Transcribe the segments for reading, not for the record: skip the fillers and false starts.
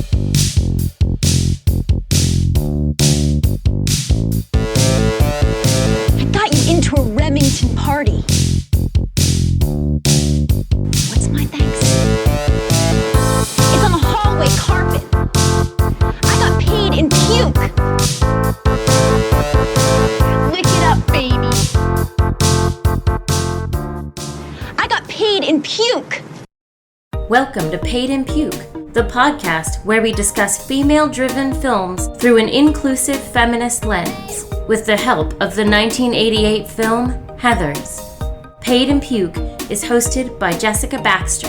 I got you into a Remington party. What's my thanks? It's on the hallway carpet. I got paid in puke. Lick it up, baby. I got paid in puke. Welcome to Paid in Puke, the podcast where we discuss female-driven films through an inclusive feminist lens, with the help of the 1988 film Heathers. Paid in Puke is hosted by Jessica Baxter,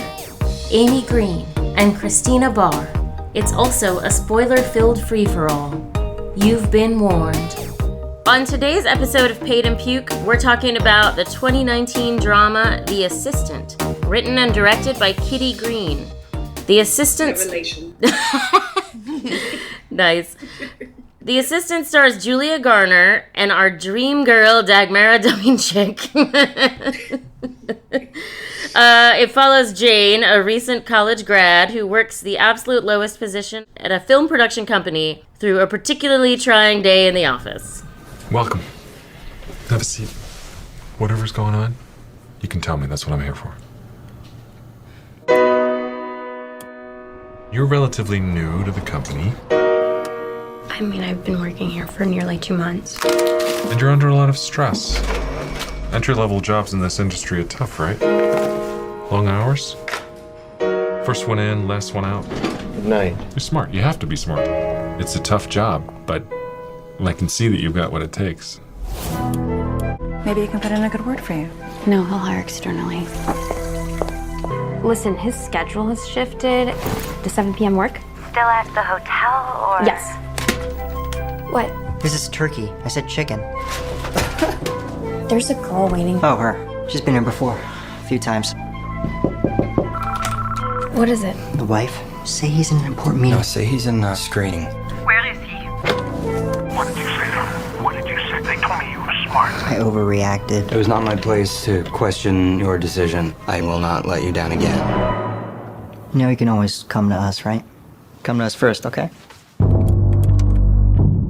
Amy Green, and Christina Barr. It's also a spoiler-filled free-for-all. You've been warned. On today's episode of Paid in Puke, we're talking about the 2019 drama The Assistant, written and directed by Kitty Green. The Assistant... Revelation. Nice. The Assistant stars Julia Garner and our dream girl, Dagmara Dominchik. It follows Jane, a recent college grad who works the absolute lowest position at a film production company through a particularly trying day in the office. Welcome. Have a seat. Whatever's going on, you can tell me. That's what I'm here for. You're relatively new to the company. I mean, I've been working here for nearly 2 months. And you're under a lot of stress. Entry-level jobs in this industry are tough, right? Long hours? First one in, last one out. Good night. You're smart. You have to be smart. It's a tough job, but I can see that you've got what it takes. Maybe you can put in a good word for you. No, he'll hire externally. Listen, his schedule has shifted. Does 7 p.m. work? Still at the hotel, or? Yes. What? This is turkey. I said chicken. There's a girl waiting. Oh, her. She's been here before. A few times. What is it? The wife. Say he's in an important meeting. No, say he's in screening. Where is he? What did you say? What did you say? They told me you were smart. I overreacted. It was not my place to question your decision. I will not let you down again. You know you can always come to us, right? Come to us first, okay?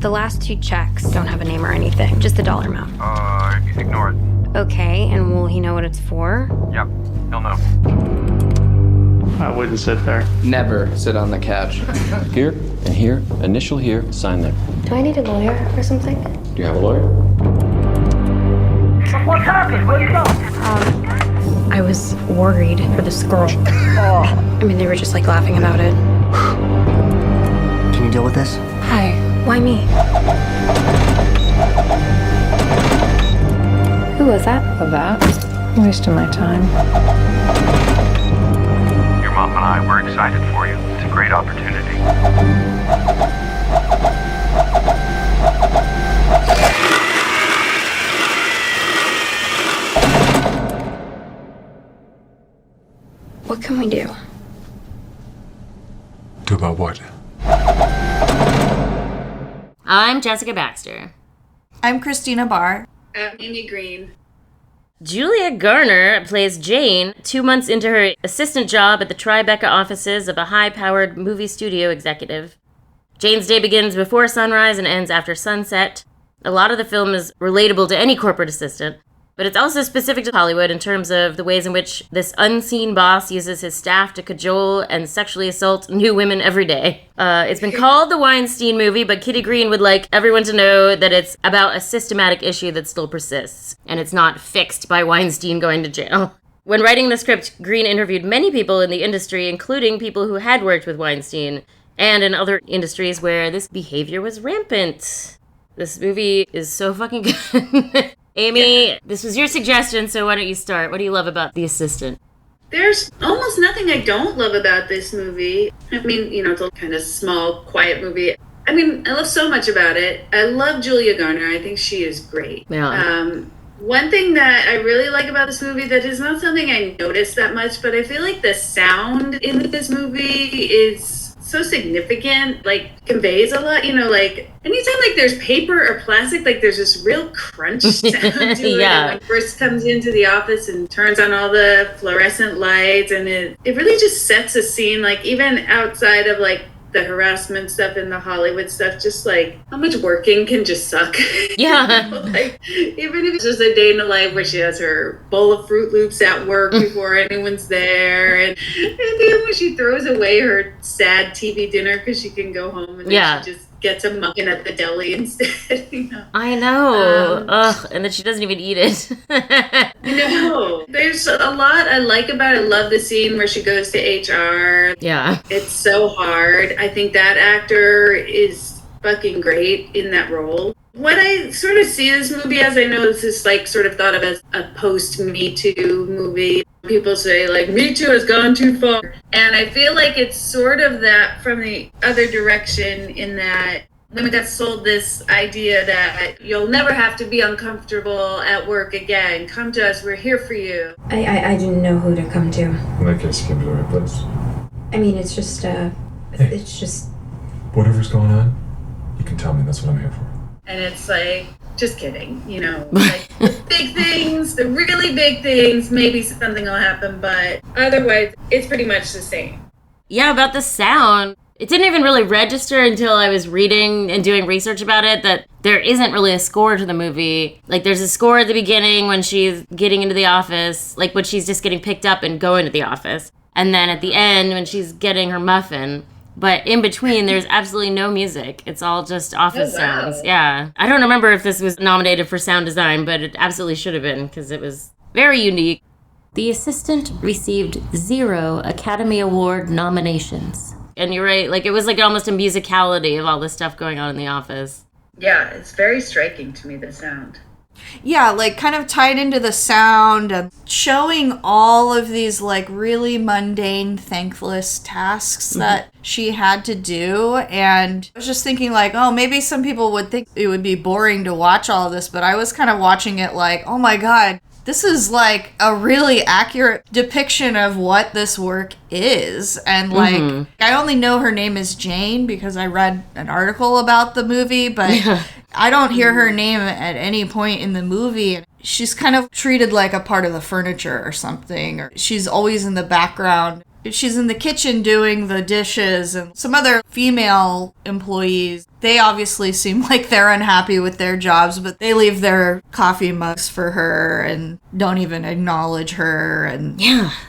The last 2 checks don't have a name or anything, just the dollar amount. Ignore it. Okay, and will he know what it's for? Yep, he'll know. I wouldn't sit there. Never sit on the couch. Here and here, initial here, sign there. Do I need a lawyer or something? Do you have a lawyer? What happened? Where'd you go? I was worried for this girl. I mean, they were just like laughing about it. Can you deal with this? Hi, why me? Who was that? That? Wasting my time. Your mom and I were excited for you. It's a great opportunity. What can we do? Do about what? I'm Jessica Baxter. I'm Christina Barr. Amy Green. Julia Garner plays Jane 2 months into her assistant job at the Tribeca offices of a high-powered movie studio executive. Jane's day begins before sunrise and ends after sunset. A lot of the film is relatable to any corporate assistant, but it's also specific to Hollywood in terms of the ways in which this unseen boss uses his staff to cajole and sexually assault new women every day. It's been called the Weinstein movie, but Kitty Green would like everyone to know that it's about a systematic issue that still persists, and it's not fixed by Weinstein going to jail. When writing the script, Green interviewed many people in the industry, including people who had worked with Weinstein, and in other industries where this behavior was rampant. This movie is so fucking good. Amy, this was your suggestion, so why don't you start? What do you love about The Assistant? There's almost nothing I don't love about this movie. I mean, it's a kind of small, quiet movie. I mean, I love so much about it. I love Julia Garner. I think she is great. Yeah. One thing that I really like about this movie that is not something I noticed that much, but I feel like the sound in this movie is so significant, conveys a lot, anytime there's paper or plastic, there's this real crunch sound to it. Yeah. When it first comes into the office and turns on all the fluorescent lights, and it really just sets a scene, even outside of the harassment stuff and the Hollywood stuff, just like how much working can just suck. Yeah. Like, even if it's just a day in the life where she has her bowl of Fruit Loops at work before anyone's there, and then when she throws away her sad TV dinner because she can go home, and then she just gets a muffin at the deli instead. I know. Ugh, and then she doesn't even eat it. No. There's a lot I like about it. I love the scene where she goes to HR. Yeah. It's so hard. I think that actor is fucking great in that role. What I sort of see this movie as, I know this is like sort of thought of as a post-Me Too movie. People say like, Me Too has gone too far. And I feel like it's sort of that from the other direction, in that women got sold this idea that you'll never have to be uncomfortable at work again. Come to us, we're here for you. I didn't know who to come to. In that case, you came to the right place. I mean, it's just, it's just... Whatever's going on, you can tell me. That's what I'm here for. And it's like, just kidding, like the big things, the really big things, maybe something will happen, but otherwise it's pretty much the same. Yeah, about the sound. It didn't even really register until I was reading and doing research about it that there isn't really a score to the movie. Like, there's a score at the beginning when she's getting into the office, like when she's just getting picked up and going to the office. And then at the end when she's getting her muffin. But in between, there's absolutely no music. It's all just office sounds. Yeah. I don't remember if this was nominated for sound design, but it absolutely should have been because it was very unique. The assistant received 0 Academy Award nominations. And you're right, like it was like almost a musicality of all this stuff going on in the office. Yeah, it's very striking to me, the sound. Yeah, like kind of tied into the sound and showing all of these like really mundane, thankless tasks that she had to do. And I was just thinking like, oh, maybe some people would think it would be boring to watch all of this, but I was kind of watching it like, oh my God, this is like a really accurate depiction of what this work is. And like, I only know her name is Jane because I read an article about the movie, but I don't hear her name at any point in the movie. She's kind of treated like a part of the furniture or something, or she's always in the background. She's in the kitchen doing the dishes, and some other female employees, they obviously seem like they're unhappy with their jobs, but they leave their coffee mugs for her and don't even acknowledge her. And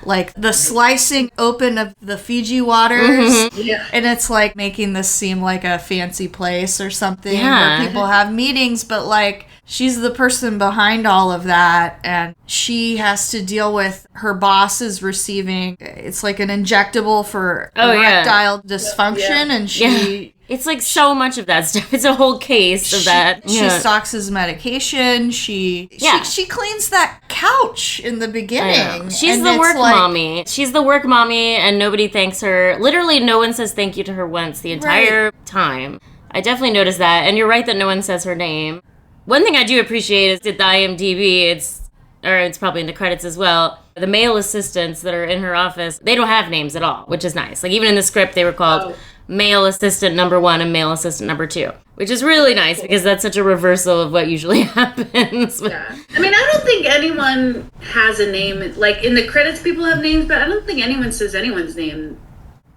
like the slicing open of the Fiji waters, and it's like making this seem like a fancy place or something where people have meetings, but like she's the person behind all of that, and she has to deal with her boss is receiving, it's like an injectable for erectile dysfunction, and she... It's like so much of that stuff. It's a whole case of that. She stocks his medication. She cleans that couch in the beginning. She's the work mommy. She's the work mommy, and nobody thanks her. Literally, no one says thank you to her once the entire time. I definitely noticed that, and you're right that no one says her name. One thing I do appreciate is at the IMDb, it's probably in the credits as well, the male assistants that are in her office, they don't have names at all, which is nice. Like, even in the script, they were called male assistant number 1 and male assistant number 2, which is really nice because that's such a reversal of what usually happens. Yeah. I mean, I don't think anyone has a name. Like, in the credits, people have names, but I don't think anyone says anyone's name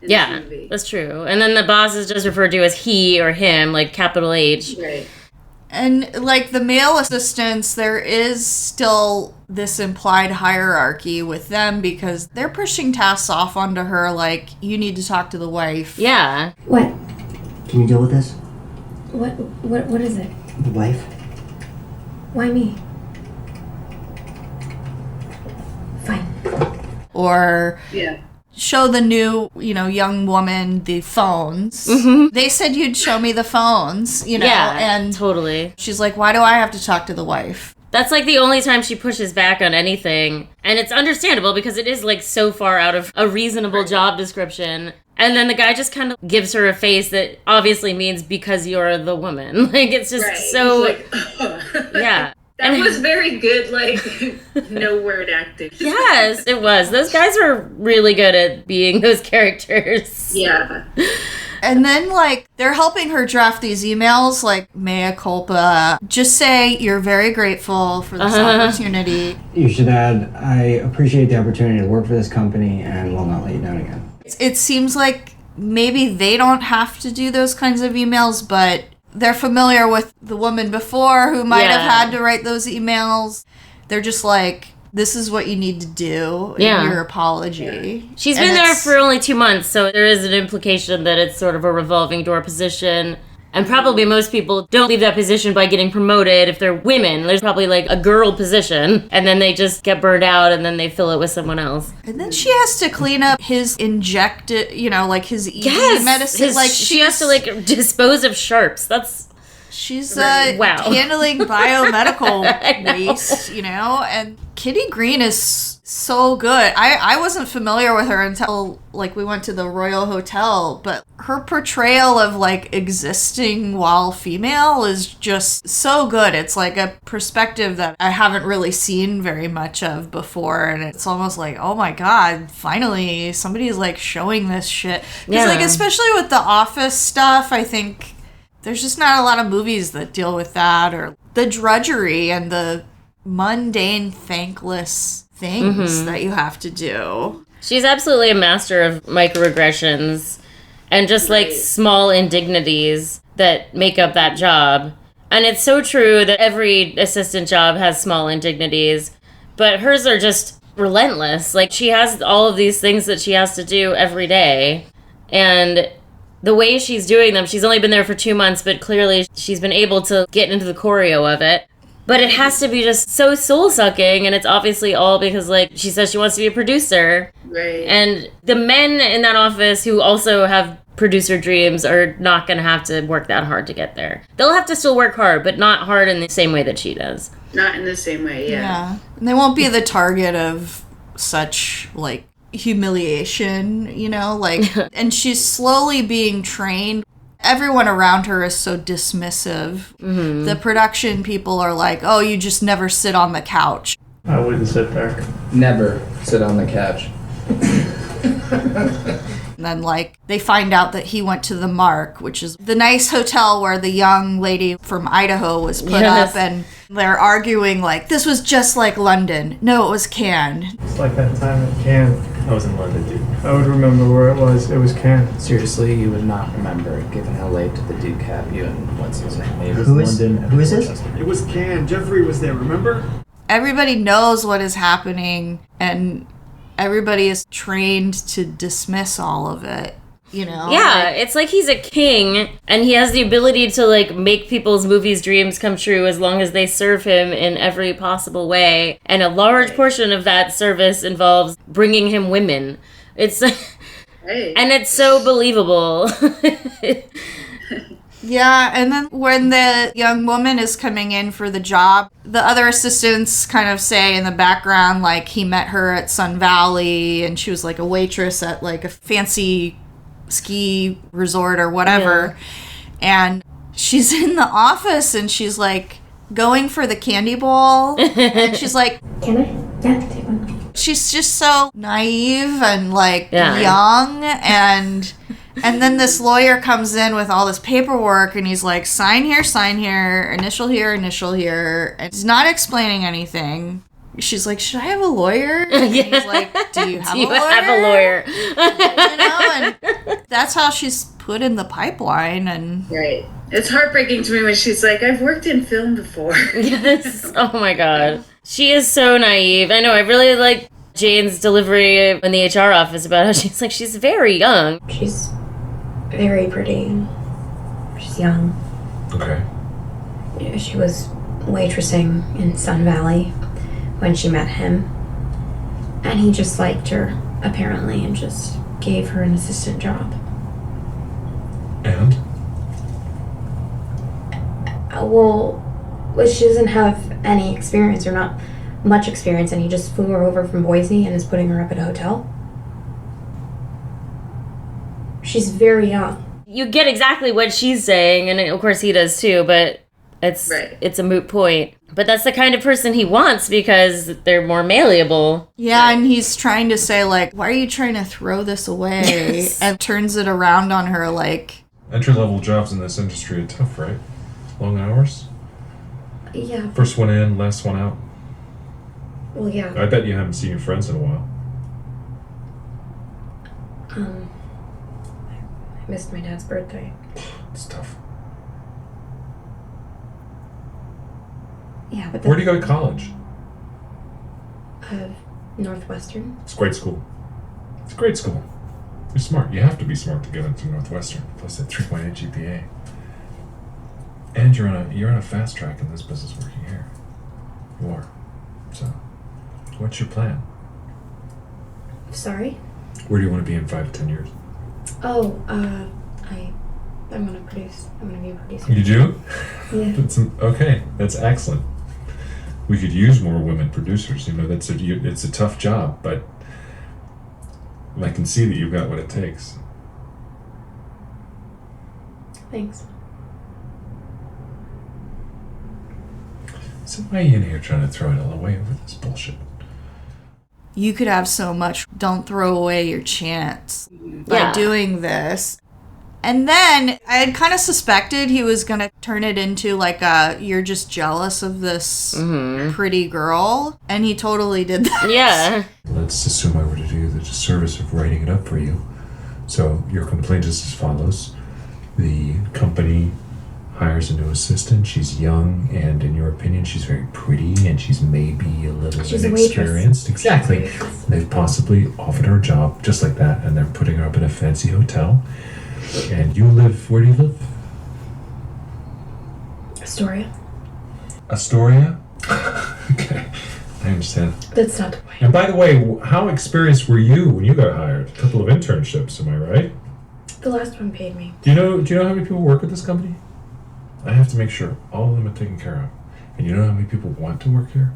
in this movie. That's true. And then the boss is just referred to as he or him, like capital H. Right. And like the male assistants, there is still this implied hierarchy with them because they're pushing tasks off onto her like, you need to talk to the wife. Yeah. What? Can you deal with this? What is it? The wife? Why me? Fine. Or show the new, young woman the phones. They said you'd show me the phones, and totally. She's like, why do I have to talk to the wife? That's like the only time she pushes back on anything. And it's understandable because it is like so far out of a reasonable job description. And then the guy just kind of gives her a face that obviously means because you're the woman. Like, it's just so... Like, yeah. That was very good, like, no word acting. Yes, it was. Those guys were really good at being those characters. Yeah. And then, like, they're helping her draft these emails, like, mea culpa. Just say you're very grateful for this opportunity. You should add, I appreciate the opportunity to work for this company and will not let you down again. It seems like maybe they don't have to do those kinds of emails, but they're familiar with the woman before who might have had to write those emails. They're just like, this is what you need to do in your apology. She's been there for only 2 months, so there is an implication that it's sort of a revolving door position. And probably most people don't leave that position by getting promoted if they're women. There's probably like a girl position, and then they just get burned out, and then they fill it with someone else. And then she has to clean up his injected, like his ED medicine. She has to like dispose of sharps. She's handling biomedical waste, and Kitty Green is so good. I wasn't familiar with her until we went to the Royal Hotel, but her portrayal of existing while female is just so good. It's like a perspective that I haven't really seen very much of before, and it's almost like, oh my god, finally somebody's showing this shit. Because especially with the Office stuff, I think there's just not a lot of movies that deal with that, or the drudgery and the mundane, thankless things that you have to do. She's absolutely a master of microaggressions and just small indignities that make up that job. And it's so true that every assistant job has small indignities, but hers are just relentless. She has all of these things that she has to do every day, and the way she's doing them, she's only been there for 2 months, but clearly she's been able to get into the choreo of it. But it has to be just so soul-sucking, and it's obviously all because, she says she wants to be a producer. Right. And the men in that office who also have producer dreams are not going to have to work that hard to get there. They'll have to still work hard, but not hard in the same way that she does. Not in the same way, Yeah. And they won't be the target of such, humiliation, and she's slowly being trained. Everyone around her is so dismissive. The production people are like, oh, you just never sit on the couch. I wouldn't sit there. Never sit on the couch. And then, they find out that he went to the Mark, which is the nice hotel where the young lady from Idaho was put up, and they're arguing, this was just like London. No, it was Cannes. It's like that time at Cannes. I was in London, dude. I would remember where it was. It was Cannes. Seriously, you would not remember, given how late the Duke had you and what's his name? Who is this? It was Cannes. Jeffrey was there, remember? Everybody knows what is happening, and everybody is trained to dismiss all of it, Yeah, it's like he's a king, and he has the ability to, make people's movies' dreams come true as long as they serve him in every possible way. And a large portion of that service involves bringing him women. It's... And it's so believable. Yeah, and then when the young woman is coming in for the job, the other assistants kind of say in the background, he met her at Sun Valley, and she was a waitress at a fancy ski resort or whatever. Yeah. And she's in the office, and she's going for the candy bowl, and she's like, can I? Yeah, take one. She's just so naive and young, and then this lawyer comes in with all this paperwork, and he's like, sign here, initial here, and he's not explaining anything. She's like, should I have a lawyer? And he's like, do you have a lawyer? And that's how she's put in the pipeline. And right. It's heartbreaking to me when she's like, I've worked in film before. Yes. Oh my god. She is so naive. I know, I really like Jane's delivery in the HR office about how she's very young. She's very pretty. She's young. Okay. Yeah, she was waitressing in Sun Valley when she met him. And he just liked her, apparently, and just gave her an assistant job. And? Well, she doesn't have any experience, or not much experience, and he just flew her over from Boise and is putting her up at a hotel. She's very young. You get exactly what she's saying, and of course he does too, but it's a moot point. But that's the kind of person he wants because they're more malleable. Yeah, and he's trying to say, why are you trying to throw this away? Yes. And turns it around on her, Entry-level jobs in this industry are tough, right? Long hours? Yeah. First one in, last one out. Well, yeah. I bet you haven't seen your friends in a while. missed my dad's birthday. It's tough. Yeah, but Where do you go to college? Northwestern. It's a great school. It's a great school. You're smart. You have to be smart to get into Northwestern. Plus that 3.8 GPA. And you're on a fast track in this business working here. You are. So, what's your plan? Sorry? Where do you want to be in 5 to 10 years? Oh, I'm gonna produce. I'm gonna be a producer. You do? Yeah. Okay, that's excellent. We could use more women producers. You know, it's a tough job, but I can see that you've got what it takes. Thanks. So why are you in here trying to throw it all away over this bullshit? You could have so much. Don't throw away your chance by doing this. And then I had kind of suspected he was going to turn it into like you're just jealous of this pretty girl. And he totally did that. Yeah. Let's assume I were to do the disservice of writing it up for you. So your complaint is as follows. The company hires a new assistant. She's young, and in your opinion, she's very pretty, and she's maybe a little inexperienced. Exactly. They've possibly offered her a job just like that, and they're putting her up in a fancy hotel. And you live, where do you live? Astoria. Astoria? Okay, I understand. That's not the point. And by the way, how experienced were you when you got hired? A couple of internships, am I right? The last one paid me. Do you know how many people work at this company? I have to make sure all of them are taken care of. And you know how many people want to work here?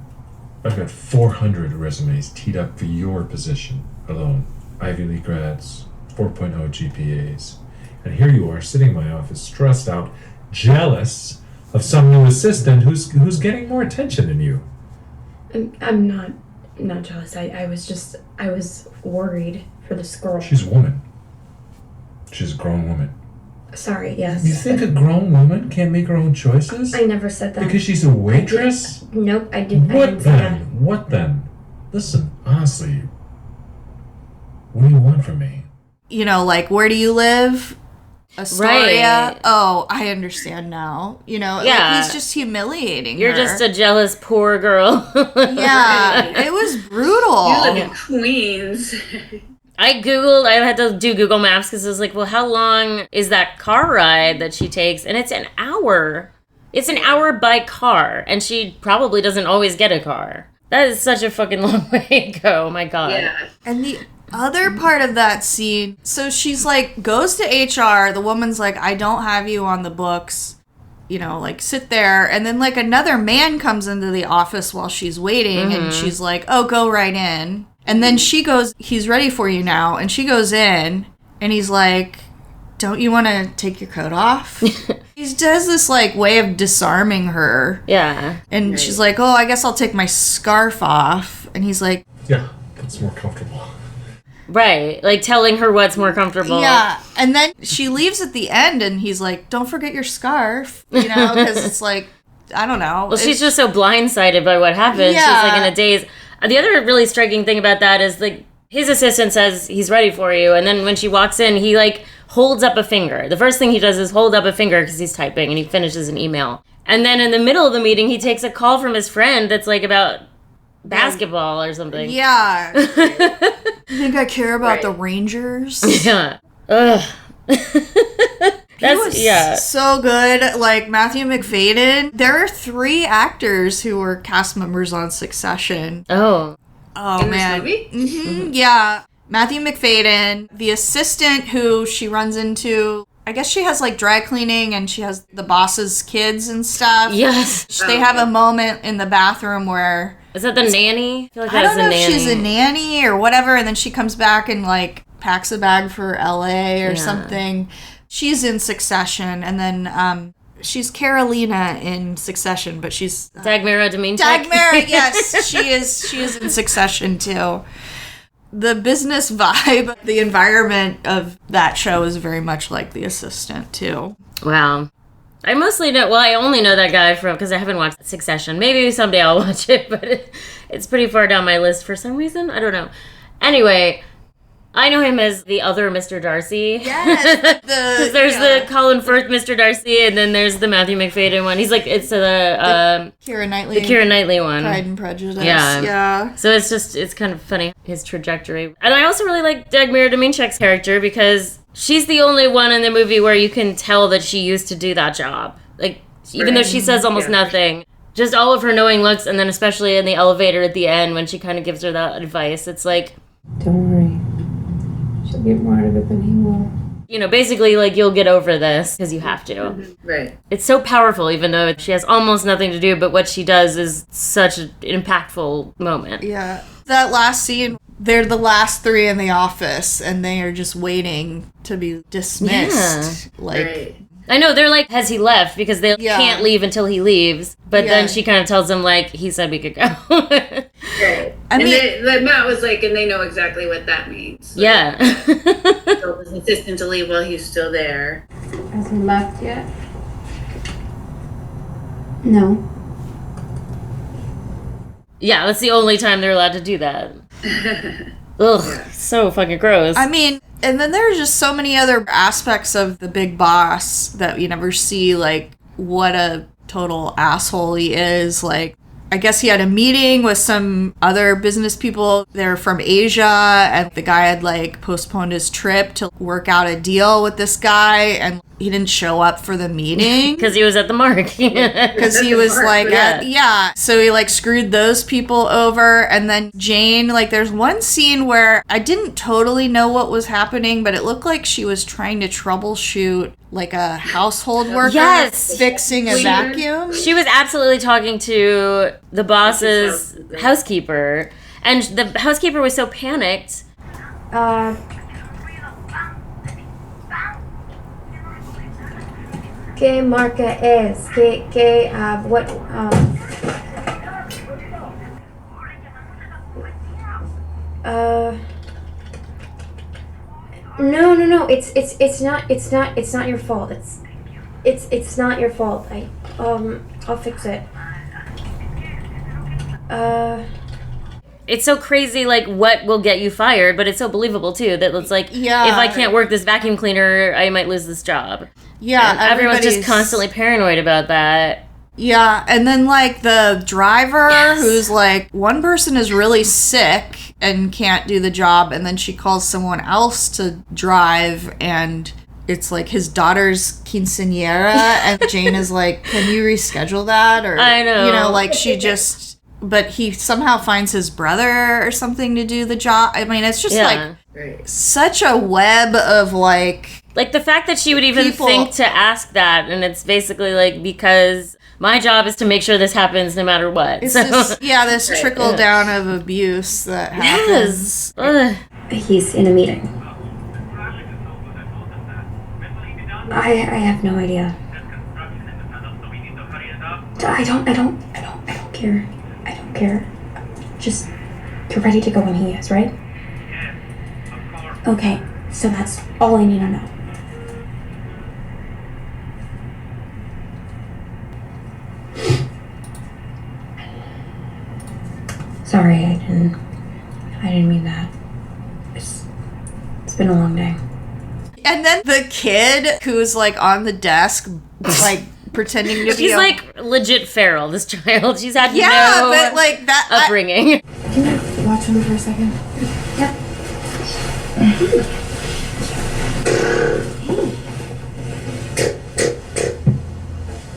I've got 400 resumes teed up for your position alone. Ivy League grads, 4.0 GPAs. And here you are sitting in my office, stressed out, jealous of some new assistant who's getting more attention than you. I'm not jealous. I was worried for this girl. She's a woman. She's a grown woman. Sorry, yes. You think a grown woman can't make her own choices? I never said that. Because she's a waitress? Nope, I didn't. What then? What then? Listen, honestly, what do you want from me? You know, like, where do you live? Astoria. Right. Oh, I understand now. You know, like, he's just humiliating You're her. just a jealous poor girl. Yeah, it was brutal. You live in Queens. I had to do Google Maps because I was like, well, how long is that car ride that she takes? And it's an hour. It's an hour by car. And she probably doesn't always get a car. That is such a fucking long way to go. Oh my God. Yeah. And the other part of that scene, so she's like, goes to HR. The woman's like, I don't have you on the books. You know, like, sit there. And then, like, another man comes into the office while she's waiting. And she's like, oh, go right in. And then she goes, he's ready for you now. And she goes in, and he's like, don't you want to take your coat off? He does this, like, way of disarming her. Yeah. And she's like, oh, I guess I'll take my scarf off. And he's like, yeah, that's more comfortable. Right. Like, telling her what's more comfortable. Yeah. And then she leaves at the end, and he's like, don't forget your scarf. You know, because it's like, I don't know. Well, she's just so blindsided by what happened. Yeah. She's, like, in a daze. The other really striking thing about that is, like, his assistant says he's ready for you, and then when she walks in, he, like, holds up a finger. The first thing he does is hold up a finger because he's typing, and he finishes an email. And then in the middle of the meeting, he takes a call from his friend that's, like, about basketball or something. Yeah. You think I care about the Rangers? Yeah. Ugh. He was so good. Like, Matthew McFadden. There are 3 actors who were cast members on Succession. Oh, in man. this movie? Yeah. Matthew McFadden, the assistant who she runs into. I guess she has, like, dry cleaning, and she has the boss's kids and stuff. Yes. They have a moment in the bathroom where... Is that the nanny? I feel like I don't know if nanny. she's a nanny or whatever, and then she comes back and, like, packs a bag for LA or something. She's in Succession, and then she's Carolina in Succession, but she's... Dagmara Dominczak? Dagmara, yes. She is in Succession, too. The business vibe, the environment of that show is very much like The Assistant, too. Wow. I mostly know, well, I only know that guy because I haven't watched Succession. Maybe someday I'll watch it, but it's pretty far down my list for some reason. I don't know. Anyway, I know him as the other Mr. Darcy. Yes. Because there's the Colin Firth Mr. Darcy, and then there's the Matthew McFadyen one. He's like, it's the Keira Knightley. The Keira Knightley one. Pride and Prejudice. Yeah. So it's kind of funny, his trajectory. And I also really like Dagmara Dominczak's character because she's the only one in the movie where you can tell that she used to do that job. Like, even though she says almost nothing, just all of her knowing looks, and then especially in the elevator at the end when she kind of gives her that advice, it's like, don't worry. She'll get more out of it than he will. You know, basically, like, you'll get over this because you have to. Mm-hmm. Right. It's so powerful, even though she has almost nothing to do, but what she does is such an impactful moment. Yeah. That last scene, they're the last three in the office, and they are just waiting to be dismissed. Yeah. Like, right. I know, they're like, has he left? Because they can't leave until he leaves. But then she kind of tells them, like, he said we could go. Right. Matt was like, and they know exactly what that means. Like, yeah. told his assistant to leave while he's still there. Has he left yet? No. Yeah, that's the only time they're allowed to do that. Ugh, so fucking gross. I mean, and then there's just so many other aspects of the big boss that you never see, like, what a total asshole he is. Like, I guess he had a meeting with some other business people. They're from Asia, and the guy had, like, postponed his trip to work out a deal with this guy, and he didn't show up for the meeting. Because he was at the mark. Because he was, like, so he, like, screwed those people over, and then Jane, like, there's one scene where I didn't totally know what was happening, but it looked like she was trying to troubleshoot, like, a household worker fixing a vacuum. She was absolutely talking to the boss's housekeeper, and the housekeeper was so panicked. ¿Qué marca es? What, No, it's not your fault. It's not your fault. I'll fix it. It's so crazy, like, what will get you fired, but it's so believable, too, that it's like, if I can't work this vacuum cleaner, I might lose this job. Yeah, and everyone's just constantly paranoid about that. Yeah, and then, like, the driver who's, like, one person is really sick and can't do the job, and then she calls someone else to drive, and it's, like, his daughter's quinceañera, and Jane is like, can you reschedule that? Or, I know. You know, like, she just... But he somehow finds his brother or something to do the job. I mean, it's just, like, such a web of, like... Like, the fact that she would even think to ask that, and it's basically, like, because my job is to make sure this happens no matter what. It's this trickle down of abuse that happens. He's in a meeting. I have no idea. I don't care. I don't care. Just, you're ready to go when he is, right? Okay, so that's all I need to know. Sorry, I didn't mean that. It's been a long day. And then the kid who's, like, on the desk, like, pretending to be She's like legit feral, this child. She's had but, like, that upbringing. Can you watch him for a second? Yep.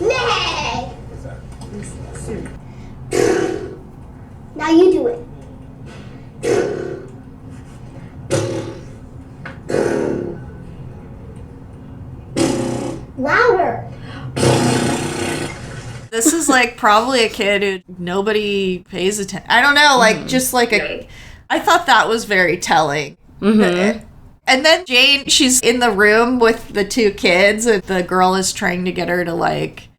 Nay! Now you do it. Louder! This is, like, probably a kid who nobody pays attention. I don't know, like, just like I thought that was very telling. Mm-hmm. And then Jane, she's in the room with the two kids, and the girl is trying to get her to, like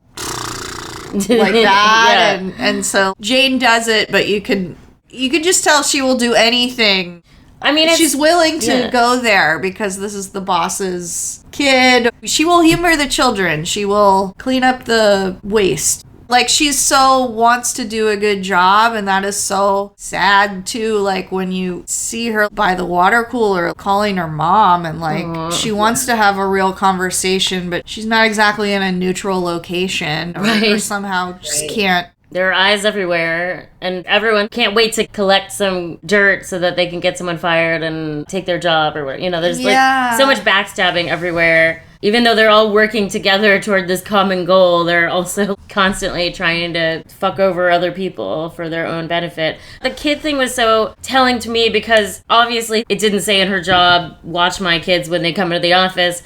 that, and so Jane does it, but you can just tell she will do anything. I mean, she's willing to go there because this is the boss's kid. She will humor the children. She will clean up the waste. Like, she's so wants to do a good job, and that is so sad too. Like, when you see her by the water cooler calling her mom, and like she wants to have a real conversation, but she's not exactly in a neutral location, or somehow just can't. There are eyes everywhere, and everyone can't wait to collect some dirt so that they can get someone fired and take their job or whatever. You know, there's like so much backstabbing everywhere. Even though they're all working together toward this common goal, they're also constantly trying to fuck over other people for their own benefit. The kid thing was so telling to me because obviously it didn't say in her job, watch my kids when they come into the office.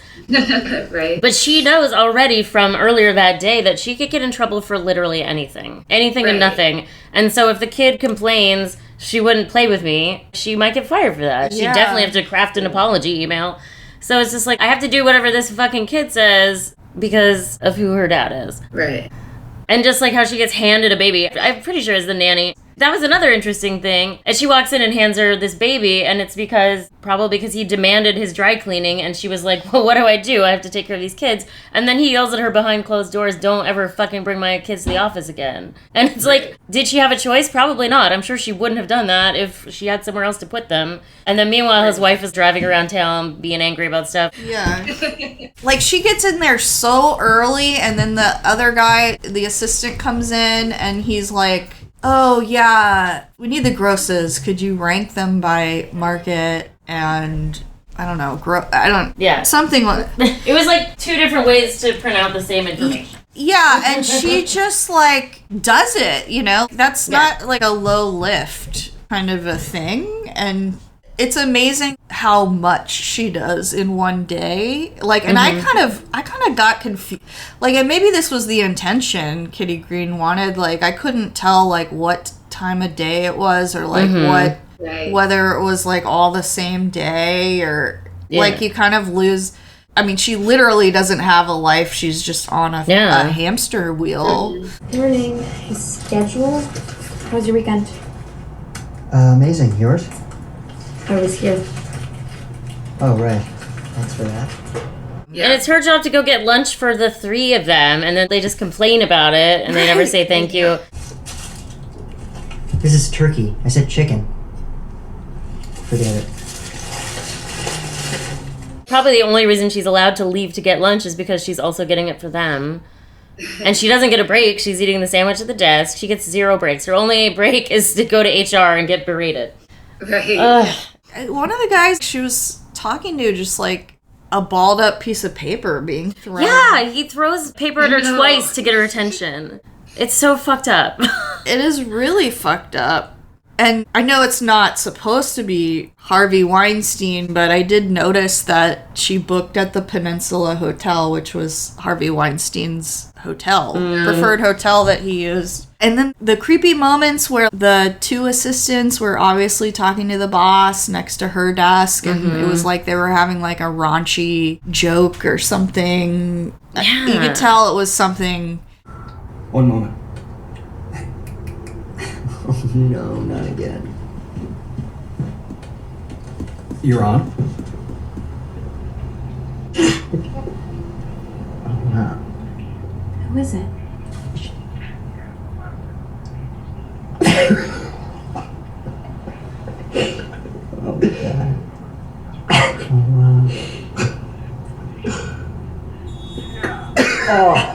Right. But she knows already from earlier that day that she could get in trouble for literally anything. Anything and nothing. And so if the kid complains, she wouldn't play with me, she might get fired for that. She'd definitely have to craft an apology email. So it's just like, I have to do whatever this fucking kid says because of who her dad is. Right. And just like how she gets handed a baby, I'm pretty sure it's the nanny. That was another interesting thing. And she walks in and hands her this baby, and it's probably because he demanded his dry cleaning, and she was like, well, what do? I have to take care of these kids. And then he yells at her behind closed doors, don't ever fucking bring my kids to the office again. And it's like, did she have a choice? Probably not. I'm sure she wouldn't have done that if she had somewhere else to put them. And then meanwhile, his wife is driving around town being angry about stuff. Yeah. Like, she gets in there so early, and then the other guy, the assistant, comes in, and he's like, oh, yeah, we need the grosses. Could you rank them by market and, I don't know, something like... It was like two different ways to print out the same information. Yeah, and she just, like, does it, you know? That's not, like, a low lift kind of a thing, and it's amazing how much she does in one day. Like, and I kind of got confused. Like, and maybe this was the intention Kitty Green wanted. Like, I couldn't tell, like, what time of day it was, or like whether it was like all the same day, or like you kind of lose. I mean, she literally doesn't have a life. She's just on a hamster wheel. Morning. Schedule. How was your weekend? Amazing. Yours? I was here. Oh, right. Thanks for that. Yeah. And it's her job to go get lunch for the three of them, and then they just complain about it, and they never say thank you. This is turkey. I said chicken. Forget it. Probably the only reason she's allowed to leave to get lunch is because she's also getting it for them. And she doesn't get a break. She's eating the sandwich at the desk. She gets 0 breaks. Her only break is to go to HR and get berated. Right. One of the guys she was talking to, just like a balled up piece of paper being thrown. Yeah, he throws paper at her twice to get her attention. It's so fucked up. It is really fucked up. And I know it's not supposed to be Harvey Weinstein, but I did notice that she booked at the Peninsula Hotel, which was Harvey Weinstein's hotel, preferred hotel that he used. And then the creepy moments where the two assistants were obviously talking to the boss next to her desk, and it was like they were having like a raunchy joke or something. Yeah. You could tell it was something. One moment. Oh, no, not again. You're on? Oh, wow. Who is it? Oh, God. Oh, wow.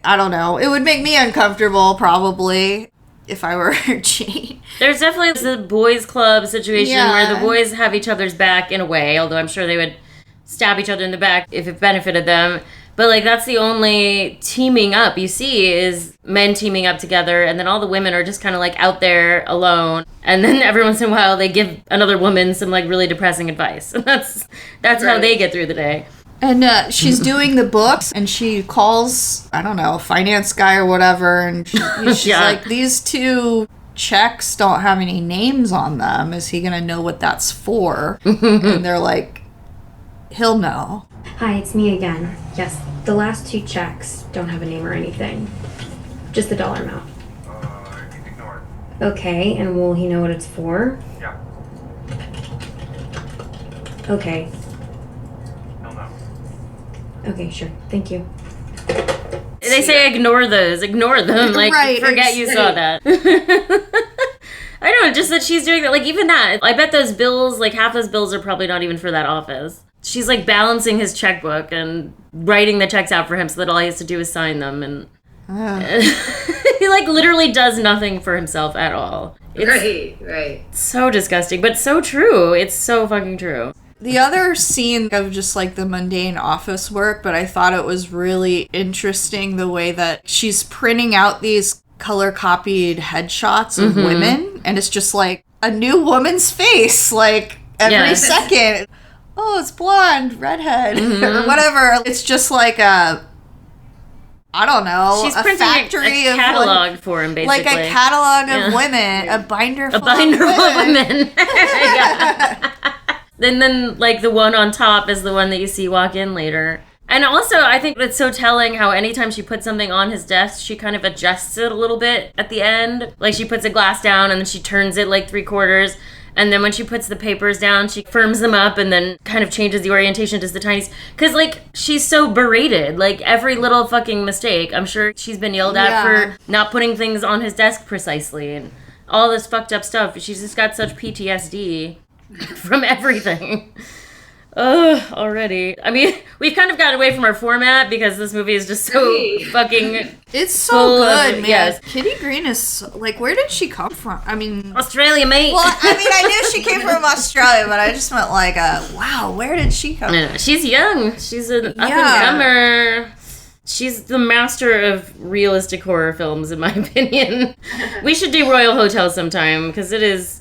I don't know. It would make me uncomfortable, probably, if I were Jane. There's definitely the boys' club situation where the boys have each other's back in a way, although I'm sure they would stab each other in the back if it benefited them. But, like, that's the only teaming up you see is men teaming up together, and then all the women are just kind of, like, out there alone. And then every once in a while they give another woman some, like, really depressing advice. That's how they get through the day. And she's doing the books, and she calls, I don't know, a finance guy or whatever, and she's like, these 2 checks don't have any names on them. Is he going to know what that's for? And they're like, he'll know. Hi, it's me again. Yes, the last 2 checks don't have a name or anything. Just the dollar amount. Ignore it. Okay, and will he know what it's for? Yeah. Okay. Hell no. Okay, sure. Thank you. They say ignore those. Ignore them. Like, Right, forget you saw that. I don't know, just that she's doing that. Like, even that. I bet those bills, like, half those bills are probably not even for that office. She's, like, balancing his checkbook and writing the checks out for him so that all he has to do is sign them. And he, like, literally does nothing for himself at all. It's Right. so disgusting, but so true. It's so fucking true. The other scene of just like the mundane office work, but I thought it was really interesting the way that she's printing out these color copied headshots of women, and it's just like a new woman's face, like every second. Oh, it's blonde, redhead, or whatever. It's just like a, I don't know, She's a printing factory a of catalog for him, basically. like a catalog of women, a binder full full of women. Yeah. Then, like, the one on top is the one that you see walk in later. And also, I think it's so telling how anytime she puts something on his desk, she kind of adjusts it a little bit at the end. Like, she puts a glass down and then she turns it, like, 3/4. And then when she puts the papers down, she firms them up and then kind of changes the orientation to the tiniest. Because, like, she's so berated. Like, every little fucking mistake. I'm sure she's been yelled at for not putting things on his desk precisely. And all this fucked up stuff. She's just got such PTSD from everything. Already. I mean, we've kind of gotten away from our format because this movie is just so fucking... It's so good, man. Yes. Kitty Green is, like, where did she come from? I mean... Australia, mate. Well, I mean, I knew she came from Australia, but I just meant, like, wow, where did she come from? She's young. She's an up-and-comer. She's the master of realistic horror films, in my opinion. We should do Royal Hotel sometime, because it is...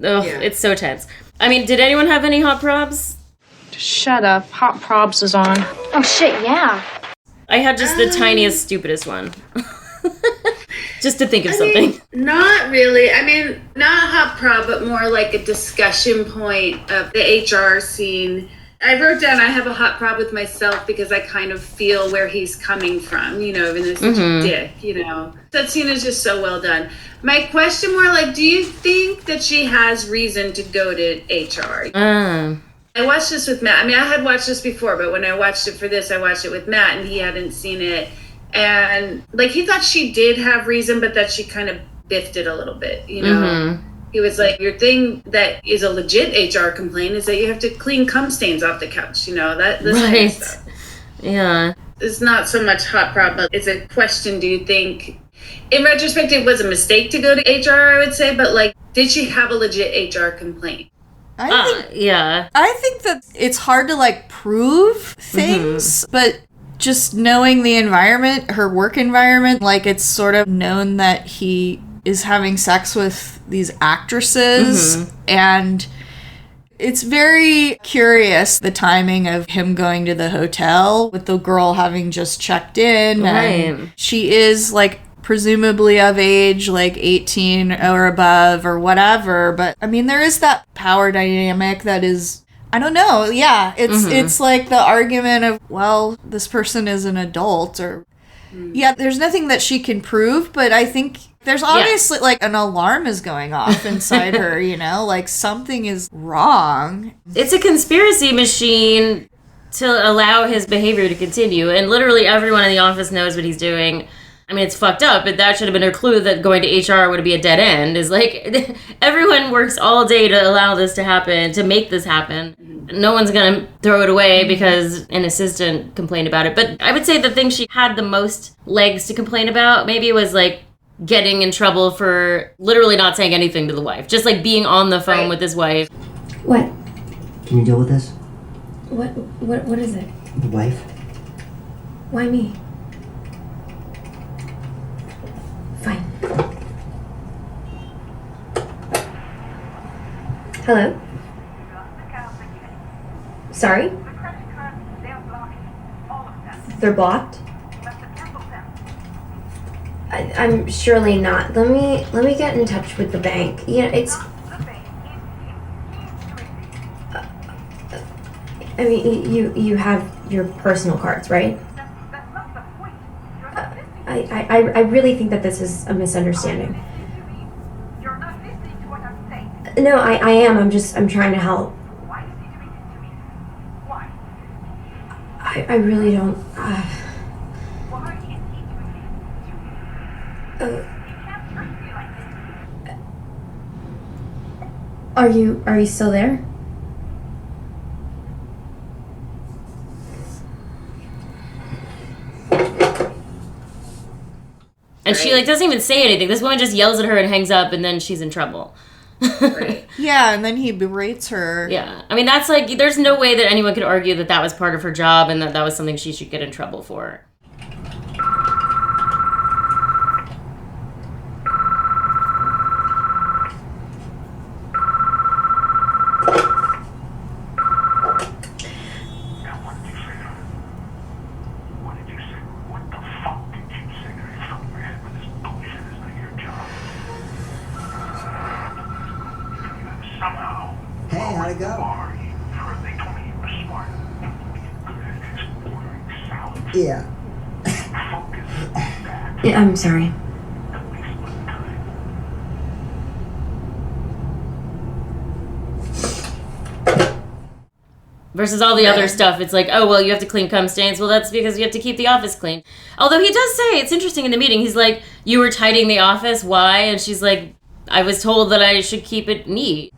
It's so tense. I mean, did anyone have any hot probs? Shut up. Hot probs is on. Oh shit, yeah. I had just the tiniest, stupidest one. Just to think of something. Not really. I mean, not a hot prob, but more like a discussion point of the HR scene. I wrote down I have a hot prob with myself because I kind of feel where he's coming from, you know, even though he's such a dick, you know. That scene is just so well done. My question more like, do you think that she has reason to go to HR? I watched this with Matt. I mean, I had watched this before, but when I watched it for this, I watched it with Matt, and he hadn't seen it. And, like, he thought she did have reason, but that she kind of biffed it a little bit, you know? He was like, your thing that is a legit HR complaint is that you have to clean cum stains off the couch, you know? This kind of stuff. Yeah. It's not so much hot problem. It's a question, do you think... In retrospect, it was a mistake to go to HR, I would say, but, like, did she have a legit HR complaint? I think that it's hard to, like, prove things, but just knowing the environment, her work environment, like, it's sort of known that he is having sex with these actresses, and it's very curious, the timing of him going to the hotel with the girl having just checked in, and she is, like, presumably of age, like 18 or above or whatever, but I mean, there is that power dynamic that is, I don't know, it's like the argument of, well, this person is an adult, or there's nothing that she can prove, but I think there's obviously like an alarm is going off inside her, you know, like something is wrong. It's a conspiracy machine to allow his behavior to continue, and literally everyone in the office knows what he's doing. I mean, it's fucked up, but that should have been a clue that going to HR would be a dead end. Is like, everyone works all day to allow this to happen, to make this happen. No one's gonna throw it away because an assistant complained about it. But I would say the thing she had the most legs to complain about, maybe it was like getting in trouble for literally not saying anything to the wife. Just like being on the phone with his wife. What? Can you deal with this? What is it? The wife? Why me? Fine. Hello? Sorry? They're blocked? I'm surely not. Let me get in touch with the bank. Yeah, it's... I mean, you have your personal cards, right? I really think that this is a misunderstanding. No, I am. I'm trying to help. I really don't. Are you still there? And she doesn't even say anything. This woman just yells at her and hangs up, and then she's in trouble. Right. Yeah, and then he berates her. Yeah. I mean, that's there's no way that anyone could argue that that was part of her job and that was something she should get in trouble for. Yeah. Yeah, I'm sorry. Versus all the other stuff, it's like, oh, well, you have to clean cum stains. Well, that's because you have to keep the office clean. Although he does say, it's interesting in the meeting, he's like, you were tidying the office, why? And she's like, I was told that I should keep it neat.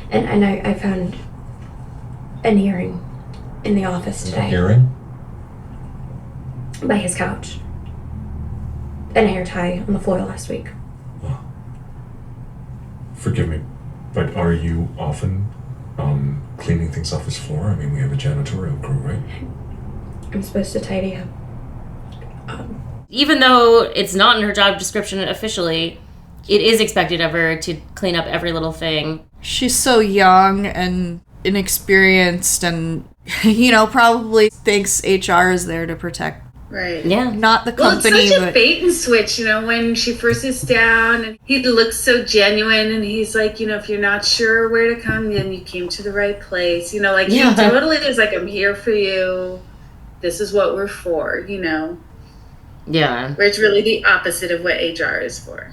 And I found an earring in the office today. An earring? By his couch. And a hair tie on the floor last week. Forgive me, but are you often cleaning things off his floor? I mean, we have a janitorial crew, right? I'm supposed to tidy up. Even though it's not in her job description officially, it is expected of her to clean up every little thing. She's so young and inexperienced and, probably thinks HR is there to protect. Right. Yeah. Not the company, it's such a but bait and switch, when she first is down and he looks so genuine and he's like, if you're not sure where to come, then you came to the right place. He totally is like, I'm here for you. This is what we're for, Yeah. Where it's really the opposite of what HR is for.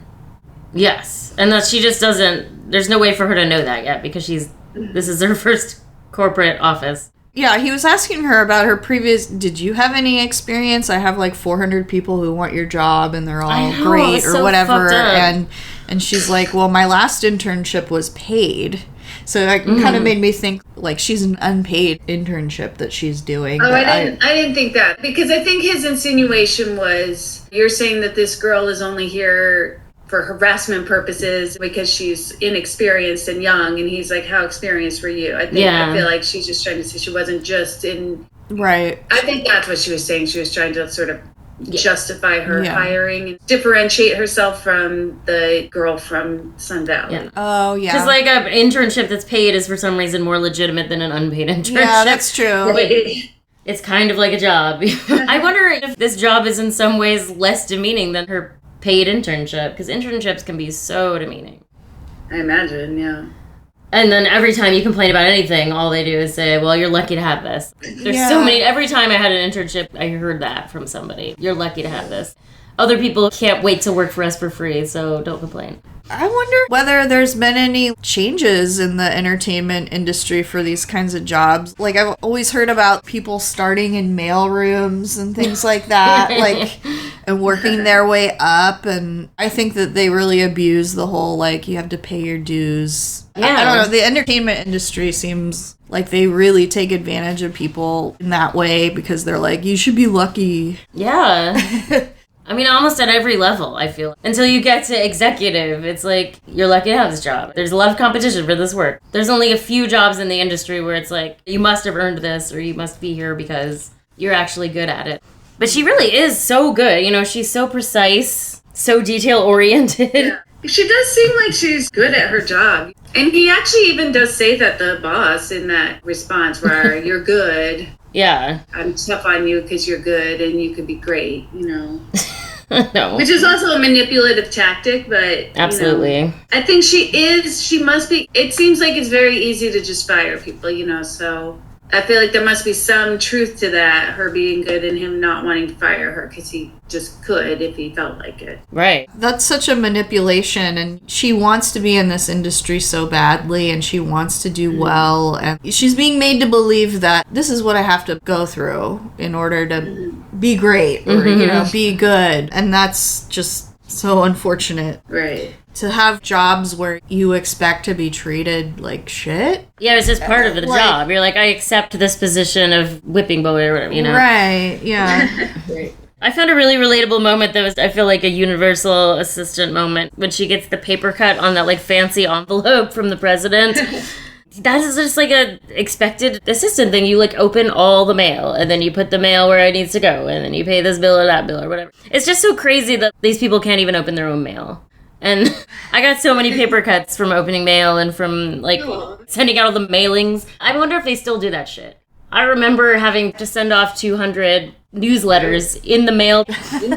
Yes. And that she just doesn't, there's no way for her to know that yet because this is her first corporate office. Yeah, he was asking her about her previous, did you have any experience? I have 400 people who want your job and they're all great or so whatever. And she's like, well, my last internship was paid. So that kind of made me think she's an unpaid internship that she's doing. Oh, I didn't think that, because I think his insinuation was, you're saying that this girl is only here for harassment purposes because she's inexperienced and young, and he's like, how experienced were you? I feel like she's just trying to say she wasn't just in... Right. I think that's what she was saying. She was trying to sort of justify her hiring and differentiate herself from the girl from Sun Valley. Yeah. Oh, yeah. Because an internship that's paid is for some reason more legitimate than an unpaid internship. Yeah, that's true. It's kind of like a job. I wonder if this job is in some ways less demeaning than her paid internship, because internships can be so demeaning. I imagine, yeah. And then every time you complain about anything, all they do is say, well, you're lucky to have this. There's so many, every time I had an internship, I heard that from somebody. You're lucky to have this. Other people can't wait to work for us for free, so don't complain. I wonder whether there's been any changes in the entertainment industry for these kinds of jobs. I've always heard about people starting in mailrooms and things like that, and working their way up. And I think that they really abuse the whole, you have to pay your dues. Yeah. I don't know. The entertainment industry seems like they really take advantage of people in that way because they're like, you should be lucky. Yeah. I mean, almost at every level, I feel. Until you get to executive, it's like, you're lucky to have this job. There's a lot of competition for this work. There's only a few jobs in the industry where it's like, you must have earned this, or you must be here because you're actually good at it. But she really is so good. She's so precise, so detail-oriented. Yeah. She does seem like she's good at her job. And he actually even does say that, the boss, in that response where you're good. Yeah. I'm tough on you because you're good and you could be great, No. Which is also a manipulative tactic, but... Absolutely. I think she must be... It seems like it's very easy to just fire people, so... I feel like there must be some truth to that, her being good and him not wanting to fire her because he just could if he felt like it. Right. That's such a manipulation, and she wants to be in this industry so badly, and she wants to do well, and she's being made to believe that this is what I have to go through in order to be great or, be good. And that's just so unfortunate. Right. To have jobs where you expect to be treated like shit. Yeah, it's just part of the job. You're like, I accept this position of whipping boy or whatever, Right, yeah. Right. I found a really relatable moment that was, I feel like, a universal assistant moment when she gets the paper cut on that, like, fancy envelope from the president. That is just like a expected assistant thing. You like open all the mail and then you put the mail where it needs to go and then you pay this bill or that bill or whatever. It's just so crazy that these people can't even open their own mail. And I got so many paper cuts from opening mail and from like sending out all the mailings. I wonder if they still do that shit. I remember having to send off 200 newsletters in the mail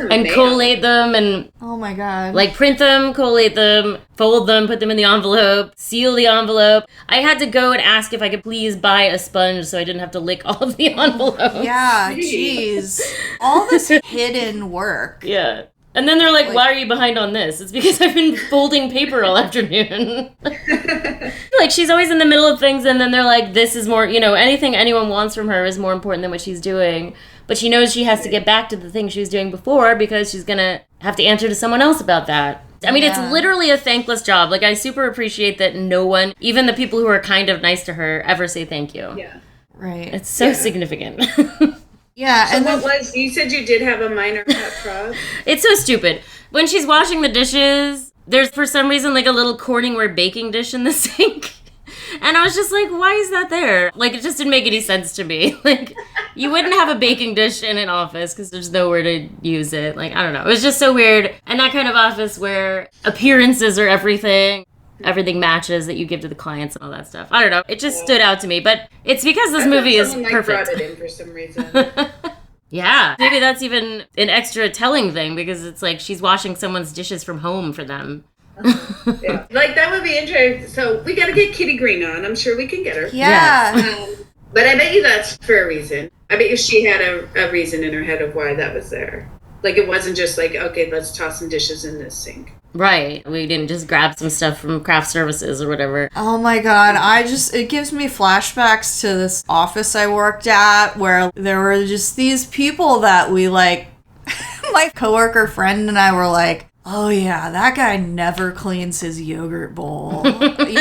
and collate them and oh my god, like print them, collate them, fold them, put them in the envelope, seal the envelope. I had to go and ask if I could please buy a sponge so I didn't have to lick all of the envelopes. Yeah, jeez. All this hidden work. Yeah. And then they're like, why are you behind on this? It's because I've been folding paper all afternoon. Like, she's always in the middle of things, and then they're like, this is more, anything anyone wants from her is more important than what she's doing. But she knows she has to get back to the thing she was doing before because she's going to have to answer to someone else about that. I mean, It's literally a thankless job. Like, I super appreciate that no one, even the people who are kind of nice to her, ever say thank you. Yeah. Right. It's so significant. Yeah, so and you said you did have a minor pet prob? It's so stupid. When she's washing the dishes, there's for some reason like a little Corningware baking dish in the sink. And I was just like, why is that there? Like, it just didn't make any sense to me. Like, you wouldn't have a baking dish in an office because there's nowhere to use it. Like, I don't know. It was just so weird. And that kind of office where appearances are everything. Everything matches that you give to the clients and all that stuff. I don't know. It just stood out to me. But it's because this movie is perfect. Brought it in for some reason. Yeah. Maybe that's even an extra telling thing because it's like she's washing someone's dishes from home for them. Yeah. Like, that would be interesting. So we got to get Kitty Green on. I'm sure we can get her. Yeah. But I bet you that's for a reason. I bet you she had a reason in her head of why that was there. Like, it wasn't just like, okay, let's toss some dishes in this sink. Right. We didn't just grab some stuff from craft services or whatever. Oh my god, it gives me flashbacks to this office I worked at where there were just these people that we like, my coworker friend and I were like, oh yeah, that guy never cleans his yogurt bowl. He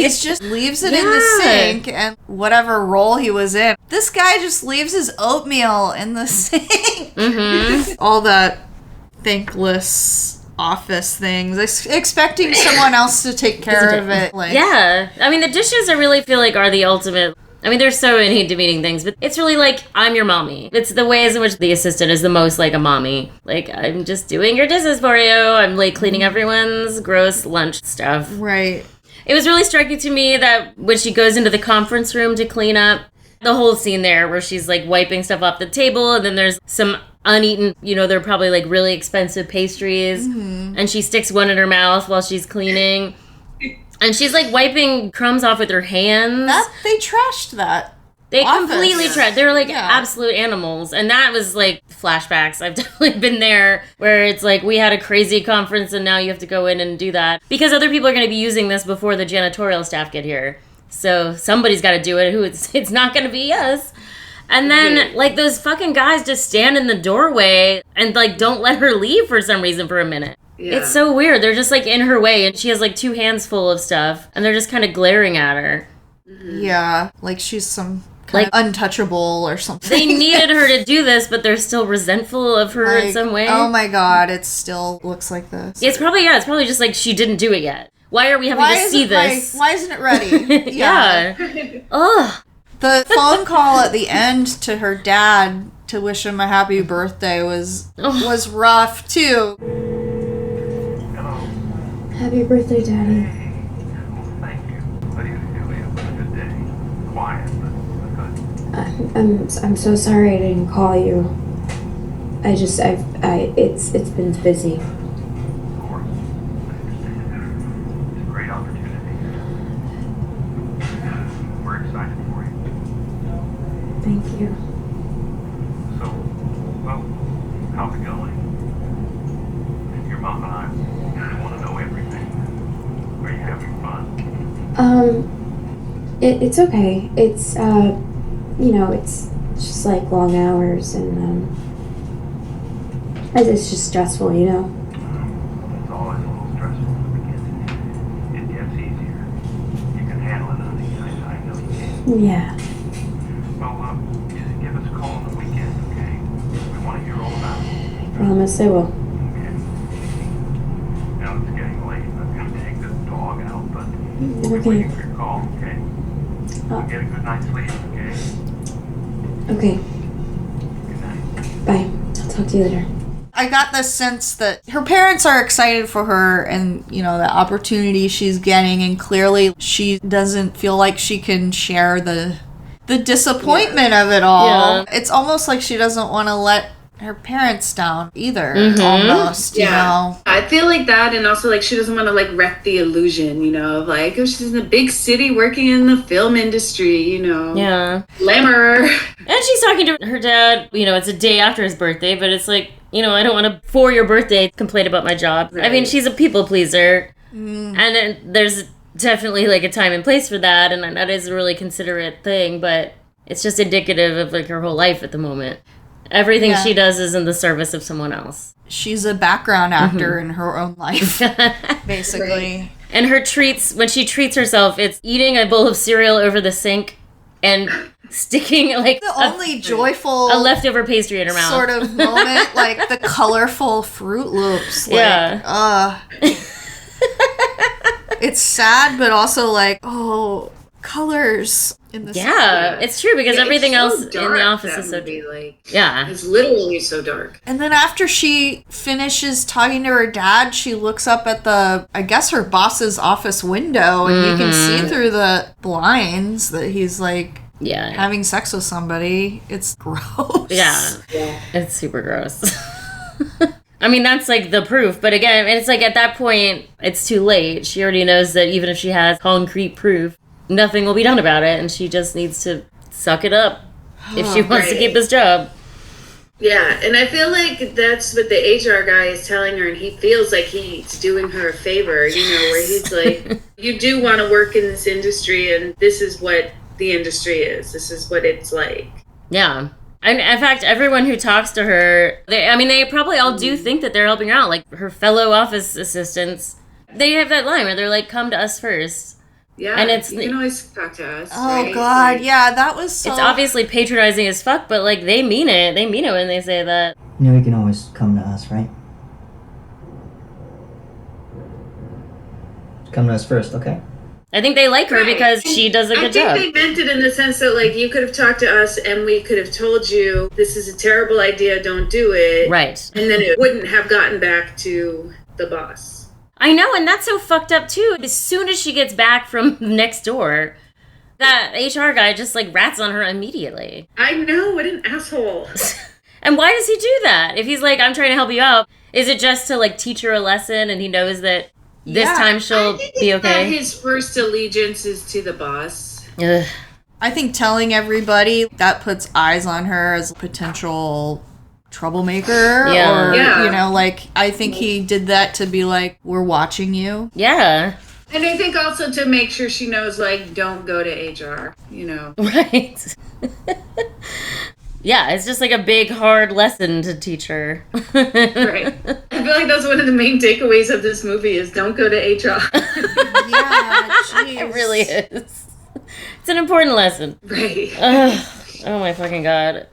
just leaves it in the sink and whatever role he was in. This guy just leaves his oatmeal in the sink. Mm-hmm. All that thankless office things, expecting someone else to take care of it. Yeah. I mean, the dishes I really feel like are the ultimate. I mean, there's so many demeaning things, but it's really like, I'm your mommy. It's the ways in which the assistant is the most like a mommy. Like, I'm just doing your dishes for you. I'm like cleaning everyone's gross lunch stuff. Right. It was really striking to me that when she goes into the conference room to clean up, the whole scene there where she's like wiping stuff off the table and then there's some uneaten, they're probably like really expensive pastries, and she sticks one in her mouth while she's cleaning. And she's like wiping crumbs off with her hands. They trashed that. They completely trashed. They were like absolute animals. And that was like flashbacks. I've definitely been there where it's like we had a crazy conference and now you have to go in and do that. Because other people are going to be using this before the janitorial staff get here. So somebody's got to do it. It's not going to be us. And then, like, those fucking guys just stand in the doorway and, like, don't let her leave for some reason for a minute. Yeah. It's so weird. They're just, like, in her way, and she has, like, 2 hands full of stuff, and they're just kind of glaring at her. Yeah, like she's some kind of untouchable or something. They needed her to do this, but they're still resentful of her in some way. Oh my god, it still looks like this. It's probably just, like, she didn't do it yet. Why are we having to see this? Why isn't it ready? Yeah. Ugh. The phone call at the end to her dad to wish him a happy birthday was rough too. Happy birthday, Daddy. Thank you. What are you doing? It was a good day. Quiet, but good. I'm so sorry I didn't call you. It's been busy. Of course. I understand. It's a great opportunity. We're excited for you. Thank you. So, well, how's it going? Your mom and I want to know everything. Are you having fun? It's okay. It's, it's just like long hours and, it's just stressful, you know? It's always a little stressful in the beginning. It gets easier. You can handle it, honey. I know you can. Yeah. Well, give us a call on the weekend, okay? We want to hear all about it. I promise I will. Okay. Now it's getting late. I've got to take this dog out, but we'll be Okay. waiting for your call, okay? Get a good night's sleep, okay? Okay. Good night. Bye. I'll talk to you later. I got the sense that her parents are excited for her and, the opportunity she's getting, and clearly she doesn't feel like she can share the disappointment of it all. Yeah. It's almost like she doesn't want to let her parents down either, almost, you know? I feel like that, and also like she doesn't want to like wreck the illusion, of like, oh, she's in a big city working in the film industry, Yeah. Glamour. And she's talking to her dad, it's a day after his birthday, but it's like, I don't want to, for your birthday, complain about my job. Right. I mean, she's a people pleaser. And then there's definitely like a time and place for that, and that is a really considerate thing, but it's just indicative of like her whole life at the moment. Everything she does is in the service of someone else. She's a background actor in her own life, basically. Right. And her treats, when she treats herself, it's eating a bowl of cereal over the sink and sticking like The only joyful a leftover pastry in her mouth. sort of moment, like the colorful Fruit Loops. Like, Yeah. It's sad, but also like, oh, colors in the Yeah, cereal. it's true because Yeah, everything it's so else in dark, the office that is so movie, like, yeah. it's literally so dark. And then after she finishes talking to her dad, she looks up at I guess her boss's office window, and you can see through the blinds that he's like having sex with somebody. It's gross. Yeah. It's super gross. I mean, that's like the proof. But again, it's like at that point, it's too late. She already knows that even if she has concrete proof, nothing will be done about it. And she just needs to suck it up if she wants to keep this job. Yeah, and I feel like that's what the HR guy is telling her, and he feels like he's doing her a favor, where he's like, you do want to work in this industry, and this is what the industry is. This is what it's like. Yeah. And in fact, everyone who talks to her, they probably all do think that they're helping her out. Like her fellow office assistants, they have that line where they're like, come to us first. Yeah, and it's, you can always talk to us. Oh, right? God, Like, yeah, that was so... It's obviously patronizing as fuck, but like they mean it. They mean it when they say that. You can always come to us, right? Come to us first, okay? I think they like her because she does a good job. I think they meant it in the sense that, like, you could have talked to us and we could have told you, this is a terrible idea, don't do it. Right. And then it wouldn't have gotten back to the boss. I know, and that's so fucked up, too. As soon as she gets back from next door, that HR guy just, like, rats on her immediately. I know, what an asshole. And why does he do that? If he's like, I'm trying to help you out, is it just to, like, teach her a lesson and he knows that this time she'll be okay? That his first allegiance is to the boss. Ugh. I think telling everybody that puts eyes on her as a potential troublemaker. Yeah. Or, Yeah. like, I think he did that to be like, we're watching you. Yeah. And I think also to make sure she knows, like, don't go to HR, Right. Yeah, it's just like a big, hard lesson to teach her. Right. I feel like that's one of the main takeaways of this movie is don't go to HR. Yeah, It really is. It's an important lesson. Right. Oh my fucking God.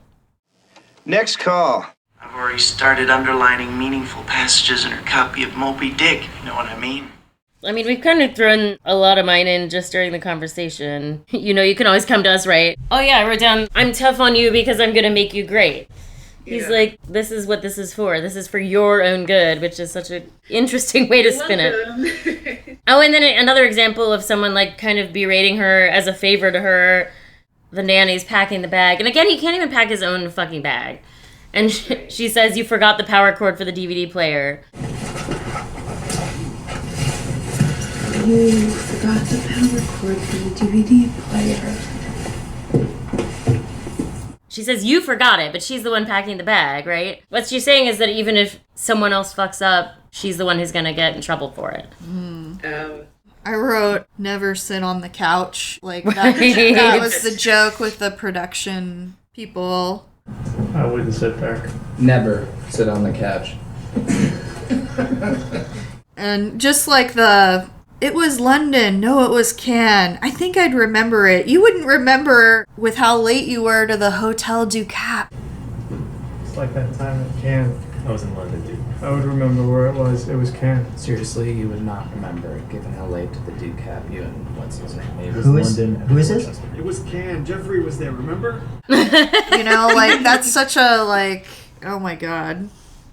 Next call. I've already started underlining meaningful passages in her copy of Moby Dick, if you know what I mean. I mean, we've kind of thrown a lot of mine in just during the conversation. You can always come to us, right? Oh yeah, I wrote down, I'm tough on you because I'm gonna make you great. He's like, this is what this is for. This is for your own good, which is such an interesting way to spin it. Oh, and then another example of someone like kind of berating her as a favor to her. The nanny's packing the bag. And again, he can't even pack his own fucking bag. And she says, you forgot the power cord for the DVD player. You forgot the power cord for the DVD player. She says, you forgot it, but she's the one packing the bag, right? What she's saying is that even if someone else fucks up, she's the one who's going to get in trouble for it. I wrote, never sit on the couch. Like, that was the joke with the production people. I wouldn't sit there. Never sit on the couch. And just like it was London, no, it was Cannes. I think I'd remember it. You wouldn't remember with how late you were to the Hotel du Cap. It's like that time at Cannes. I was in London, dude. I would remember where it was. It was Cannes. Seriously, you would not remember, given how late to the Duke cap you and what's his name? It was Who is this? It was Cannes. Jeffrey was there, remember? You know, like, that's such a, like, oh my God.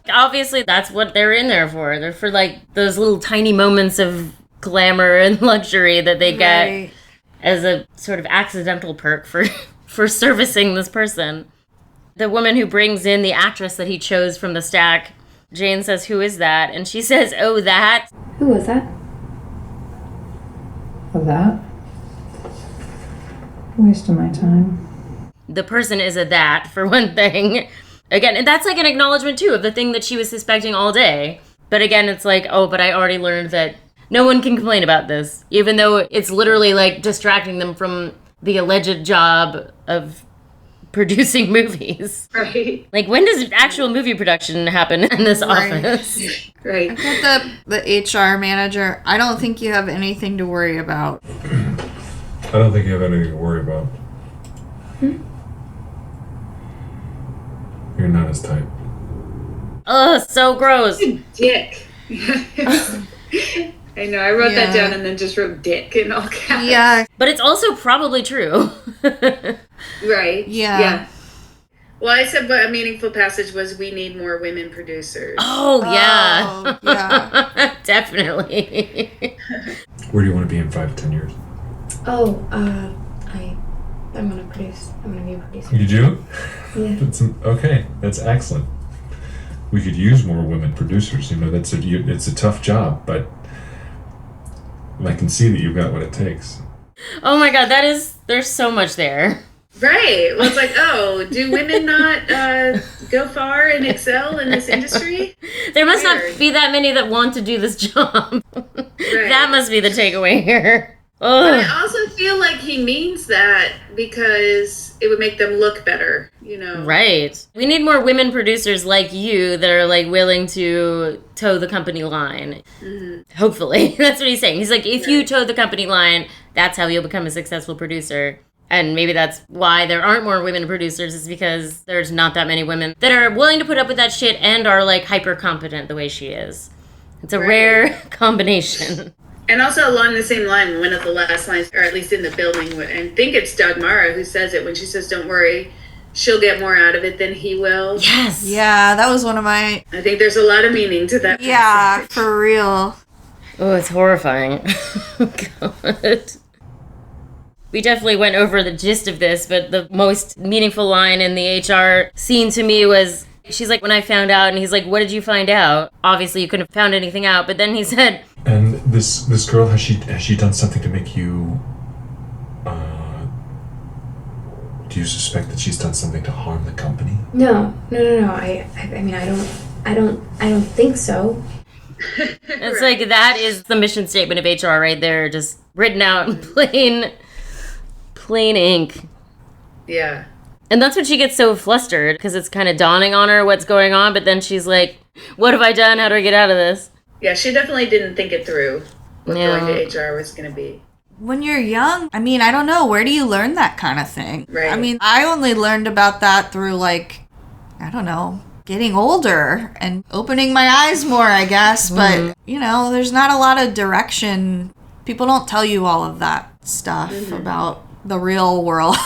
Obviously, that's what they're in there for. They're for, like, those little tiny moments of glamour and luxury that they get as a sort of accidental perk for servicing this person. The woman who brings in the actress that he chose from the stack, Jane says, who is that? And she says, oh, that. Who was that? Oh, that? Waste of my time. The person is a that, for one thing. Again, and that's like an acknowledgement, too, of the thing that she was suspecting all day. But again, it's like, oh, but I already learned that no one can complain about this, even though it's literally, like, distracting them from the alleged job of producing movies. Right. Like, when does actual movie production happen in this office? Right. I told the HR manager, I don't think you have anything to worry about. I don't think you have anything to worry about. You're not his type. Ugh, so gross. Dick. I know, I wrote that down and then just wrote dick in all caps. Yeah. But it's also probably true. Right. Yeah. Well, I said what a meaningful passage was, we need more women producers. Oh, yeah. Yeah. Definitely. Where do you want to be in 5 to 10 years? I'm gonna produce. I'm gonna be a producer. You do? Yeah. Okay, that's excellent. We could use more women producers. You know, it's a tough job, but I can see that you've got what it takes. Oh my God, there's so much there. Right. Well, it's like, oh, do women not go far and excel in this industry? There must not be that many that want to do this job. That must be the takeaway here. But Ugh. I also feel like he means that because it would make them look better, you know? Right. We need more women producers like you that are, like, willing to toe the company line. Mm-hmm. Hopefully. That's what he's saying. He's like, if you toe the company line, that's how you'll become a successful producer. And maybe that's why there aren't more women producers, is because there's not that many women that are willing to put up with that shit and are, like, hyper competent the way she is. It's a rare combination. And also along the same line, one of the last lines, or at least in the building, and I think it's Dagmara who says it when she says, don't worry, she'll get more out of it than he will. Yes. Yeah, that was one of my... I think there's a lot of meaning to that. Yeah, for real. Oh, it's horrifying. God. We definitely went over the gist of this, but the most meaningful line in the HR scene to me was, she's like, when I found out, and he's like, what did you find out? Obviously, you couldn't have found anything out, but then he said... And this girl, has she done something to make you... do you suspect that she's done something to harm the company? No. I mean, I don't think so. It's like, that is the mission statement of HR right there, just written out in plain ink. Yeah. And that's when she gets so flustered, because it's kind of dawning on her what's going on, but then she's like, what have I done? How do I get out of this? Yeah, she definitely didn't think it through what going to HR was going to be. When you're young, I mean, I don't know, where do you learn that kind of thing? Right. I mean, I only learned about that through, like, I don't know, getting older and opening my eyes more, I guess. But, you know, there's not a lot of direction. People don't tell you all of that stuff about the real world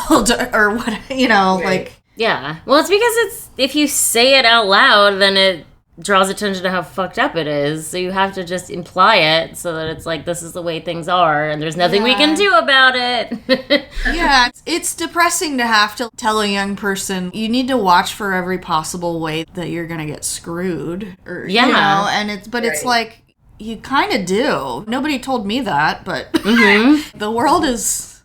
or what, you know, like. Yeah. Well, it's because if you say it out loud, then it draws attention to how fucked up it is. So you have to just imply it so that it's like, this is the way things are and there's nothing we can do about it. Yeah, it's depressing to have to tell a young person, you need to watch for every possible way that you're going to get screwed. Or, you know, and it's like, you kind of do. Nobody told me that, but the world is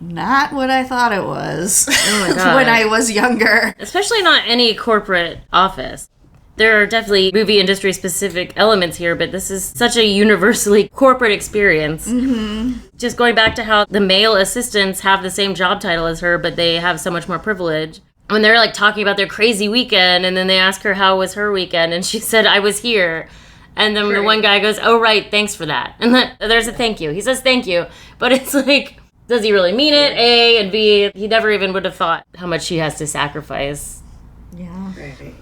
not what I thought it was Oh my God. when I was younger. Especially not any corporate office. There are definitely movie industry specific elements here, but this is such a universally corporate experience. Mm-hmm. Just going back to how the male assistants have the same job title as her, but they have so much more privilege. When they're like talking about their crazy weekend, and then they ask her how was her weekend, and she said, I was here. And then the one guy goes, oh, right, thanks for that. And there's a thank you. He says thank you. But it's like, does he really mean it? A, and B, he never even would have thought how much she has to sacrifice. Yeah. Right.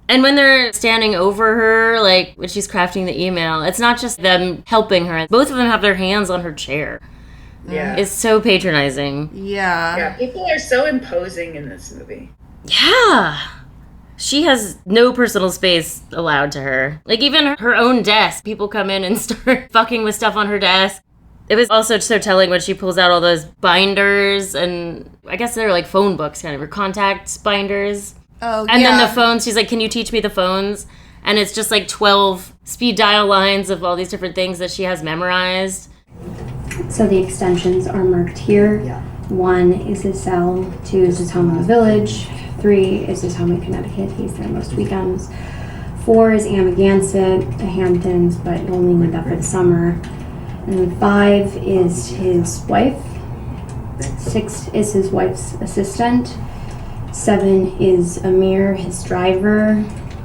And when they're standing over her, like when she's crafting the email, it's not just them helping her. Both of them have their hands on her chair. Yeah. It's so patronizing. Yeah. Yeah, people are so imposing in this movie. Yeah. She has no personal space allowed to her. Like even her own desk, people come in and start fucking with stuff on her desk. It was also so telling when she pulls out all those binders, and I guess they're like phone books, kind of, or contact binders. Oh, and yeah. then the phones, she's like, can you teach me the phones? And it's just like 12 speed dial lines of all these different things that she has memorized. So the extensions are marked here. 1 is his cell, 2 is his home in the village, 3 is his home in Connecticut. He's there most weekends. 4 is Amagansett, the Hamptons, but only went up for the summer. And then 5 is his wife. 6 is his wife's assistant. 7 is Amir, his driver,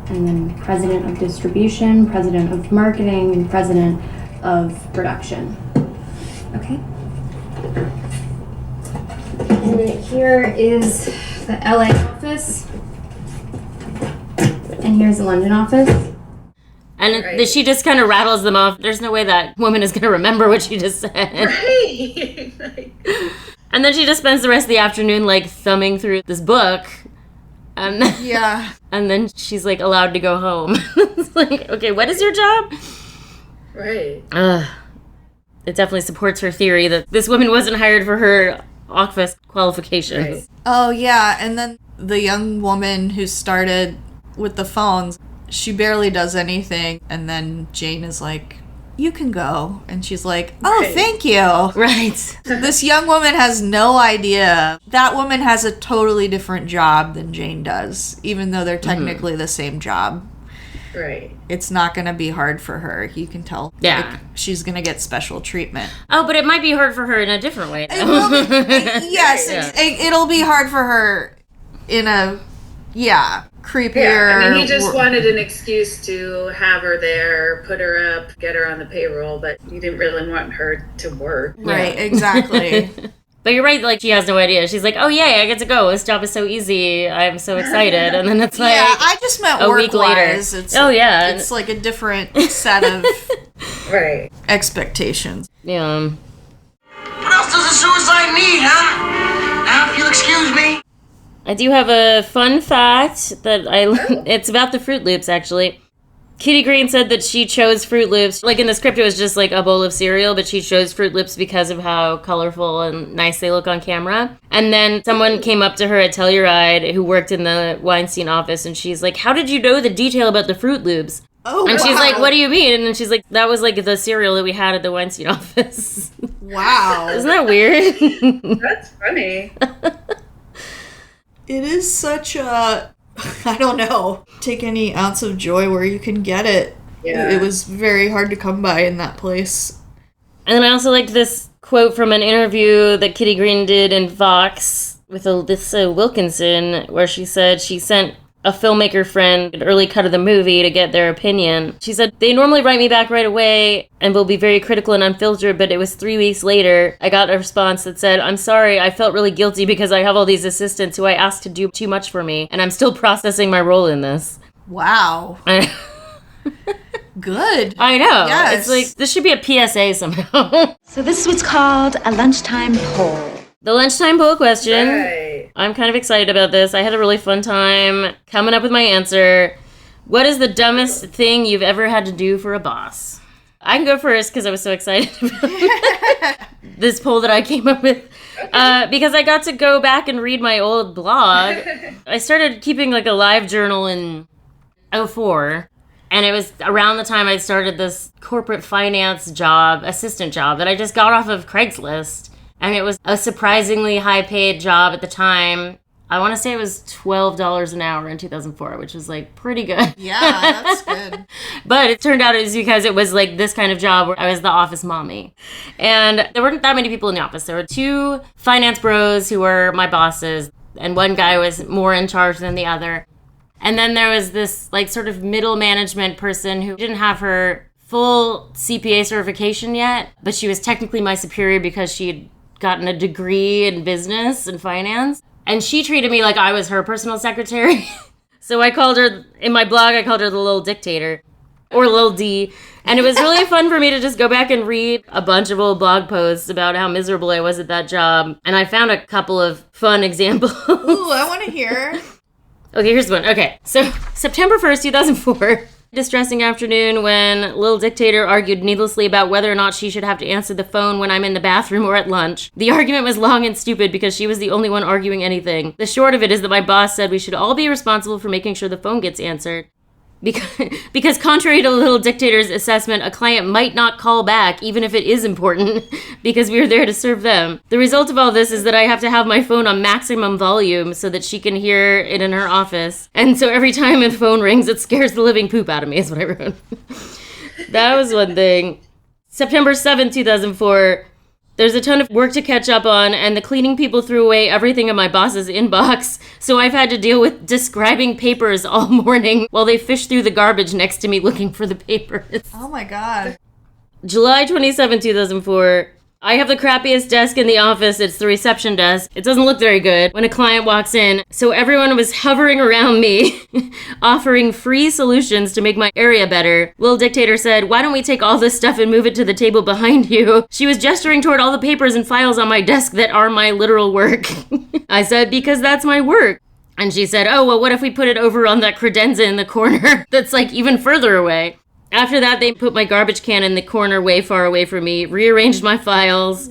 and then president of distribution, president of marketing, and president of production. Okay. And then here is the LA office, and here's the London office. And she just kind of rattles them off. There's no way that woman is going to remember what she just said. Right. And then she just spends the rest of the afternoon like thumbing through this book. And then, yeah. And then she's like allowed to go home. It's like, okay, what is your job? Right. It definitely supports her theory that this woman wasn't hired for her office qualifications. Right. Oh, yeah. And then the young woman who started with the phones, she barely does anything. And then Jane is like, you can go. And she's like, oh, thank you. Right. This young woman has no idea. That woman has a totally different job than Jane does, even though they're technically the same job. Right. It's not going to be hard for her. You can tell. Yeah. Like, she's going to get special treatment. Oh, but it might be hard for her in a different way, though. Yes, it'll be hard for her in a, creepier. Yeah, I mean, he just wanted an excuse to have her there, put her up, get her on the payroll, but he didn't really want her to work. Right, exactly. But you're right, like, she has no idea. She's like, oh, yay, I get to go. This job is so easy. I'm so excited. And then it's like, I just meant a week later. It's, It's like a different set of expectations. Yeah. What else does a suicide need, huh? Now, if you'll excuse me. I do have a fun fact that it's about the Fruit Loops, actually. Kitty Green said that she chose Fruit Loops. Like in the script, it was just like a bowl of cereal, but she chose Fruit Loops because of how colorful and nice they look on camera. And then someone came up to her at Telluride who worked in the Weinstein office, and she's like, how did you know the detail about the Fruit Loops? Oh, and she's like, what do you mean? And then she's like, that was like the cereal that we had at the Weinstein office. Wow. Isn't that weird? That's funny. It is such a, I don't know, take any ounce of joy where you can get it. Yeah. It was very hard to come by in that place. And then I also liked this quote from an interview that Kitty Green did in Vox with Alyssa Wilkinson, where she said she sent a filmmaker friend an early cut of the movie to get their opinion. She said, they normally write me back right away and will be very critical and unfiltered, but it was 3 weeks later, I got a response that said, I'm sorry, I felt really guilty because I have all these assistants who I asked to do too much for me, and I'm still processing my role in this. Wow. Good. I know. Yes. It's like, this should be a PSA somehow. So this is what's called a lunchtime poll. The lunchtime poll question. Right. I'm kind of excited about this. I had a really fun time coming up with my answer. What is the dumbest thing you've ever had to do for a boss? I can go first because I was so excited about this poll that I came up with. Because I got to go back and read my old blog. I started keeping like a live journal in 2004. And it was around the time I started this corporate finance job, assistant job, that I just got off of Craigslist. And it was a surprisingly high-paid job at the time. I want to say it was $12 an hour in 2004, which was, like, pretty good. Yeah, that's good. But it turned out it was because it was, like, this kind of job where I was the office mommy. And there weren't that many people in the office. There were 2 finance bros who were my bosses, and one guy was more in charge than the other. And then there was this, like, sort of middle management person who didn't have her full CPA certification yet, but she was technically my superior because she had gotten a degree in business and finance. And she treated me like I was her personal secretary. So I called her, in my blog, I called her the little dictator, or Lil D. And it was really fun for me to just go back and read a bunch of old blog posts about how miserable I was at that job. And I found a couple of fun examples. Ooh, I want to hear. Okay, here's one. Okay, so September 1st, 2004. Distressing afternoon when Lil Dictator argued needlessly about whether or not she should have to answer the phone when I'm in the bathroom or at lunch. The argument was long and stupid because she was the only one arguing anything. The short of it is that my boss said we should all be responsible for making sure the phone gets answered. Because contrary to Little Dictator's assessment, a client might not call back even if it is important because we are there to serve them. The result of all this is that I have to have my phone on maximum volume so that she can hear it in her office. And so every time a phone rings, it scares the living poop out of me, is what I wrote. That was one thing. September 7th, 2004. There's a ton of work to catch up on, and the cleaning people threw away everything in my boss's inbox, so I've had to deal with describing papers all morning while they fish through the garbage next to me looking for the papers. Oh my god. July 27, 2004. I have the crappiest desk in the office. It's the reception desk. It doesn't look very good when a client walks in, so everyone was hovering around me, offering free solutions to make my area better. Lil Dictator said, "Why don't we take all this stuff and move it to the table behind you?" She was gesturing toward all the papers and files on my desk that are my literal work. I said, "Because that's my work." And she said, "Oh, well, what if we put it over on that credenza in the corner that's, like, even further away?" After that, they put my garbage can in the corner way far away from me, rearranged my files,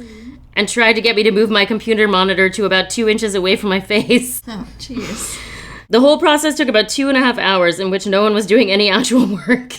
and tried to get me to move my computer monitor to about 2 inches away from my face. Oh, jeez. The whole process took about 2.5 hours in which no one was doing any actual work.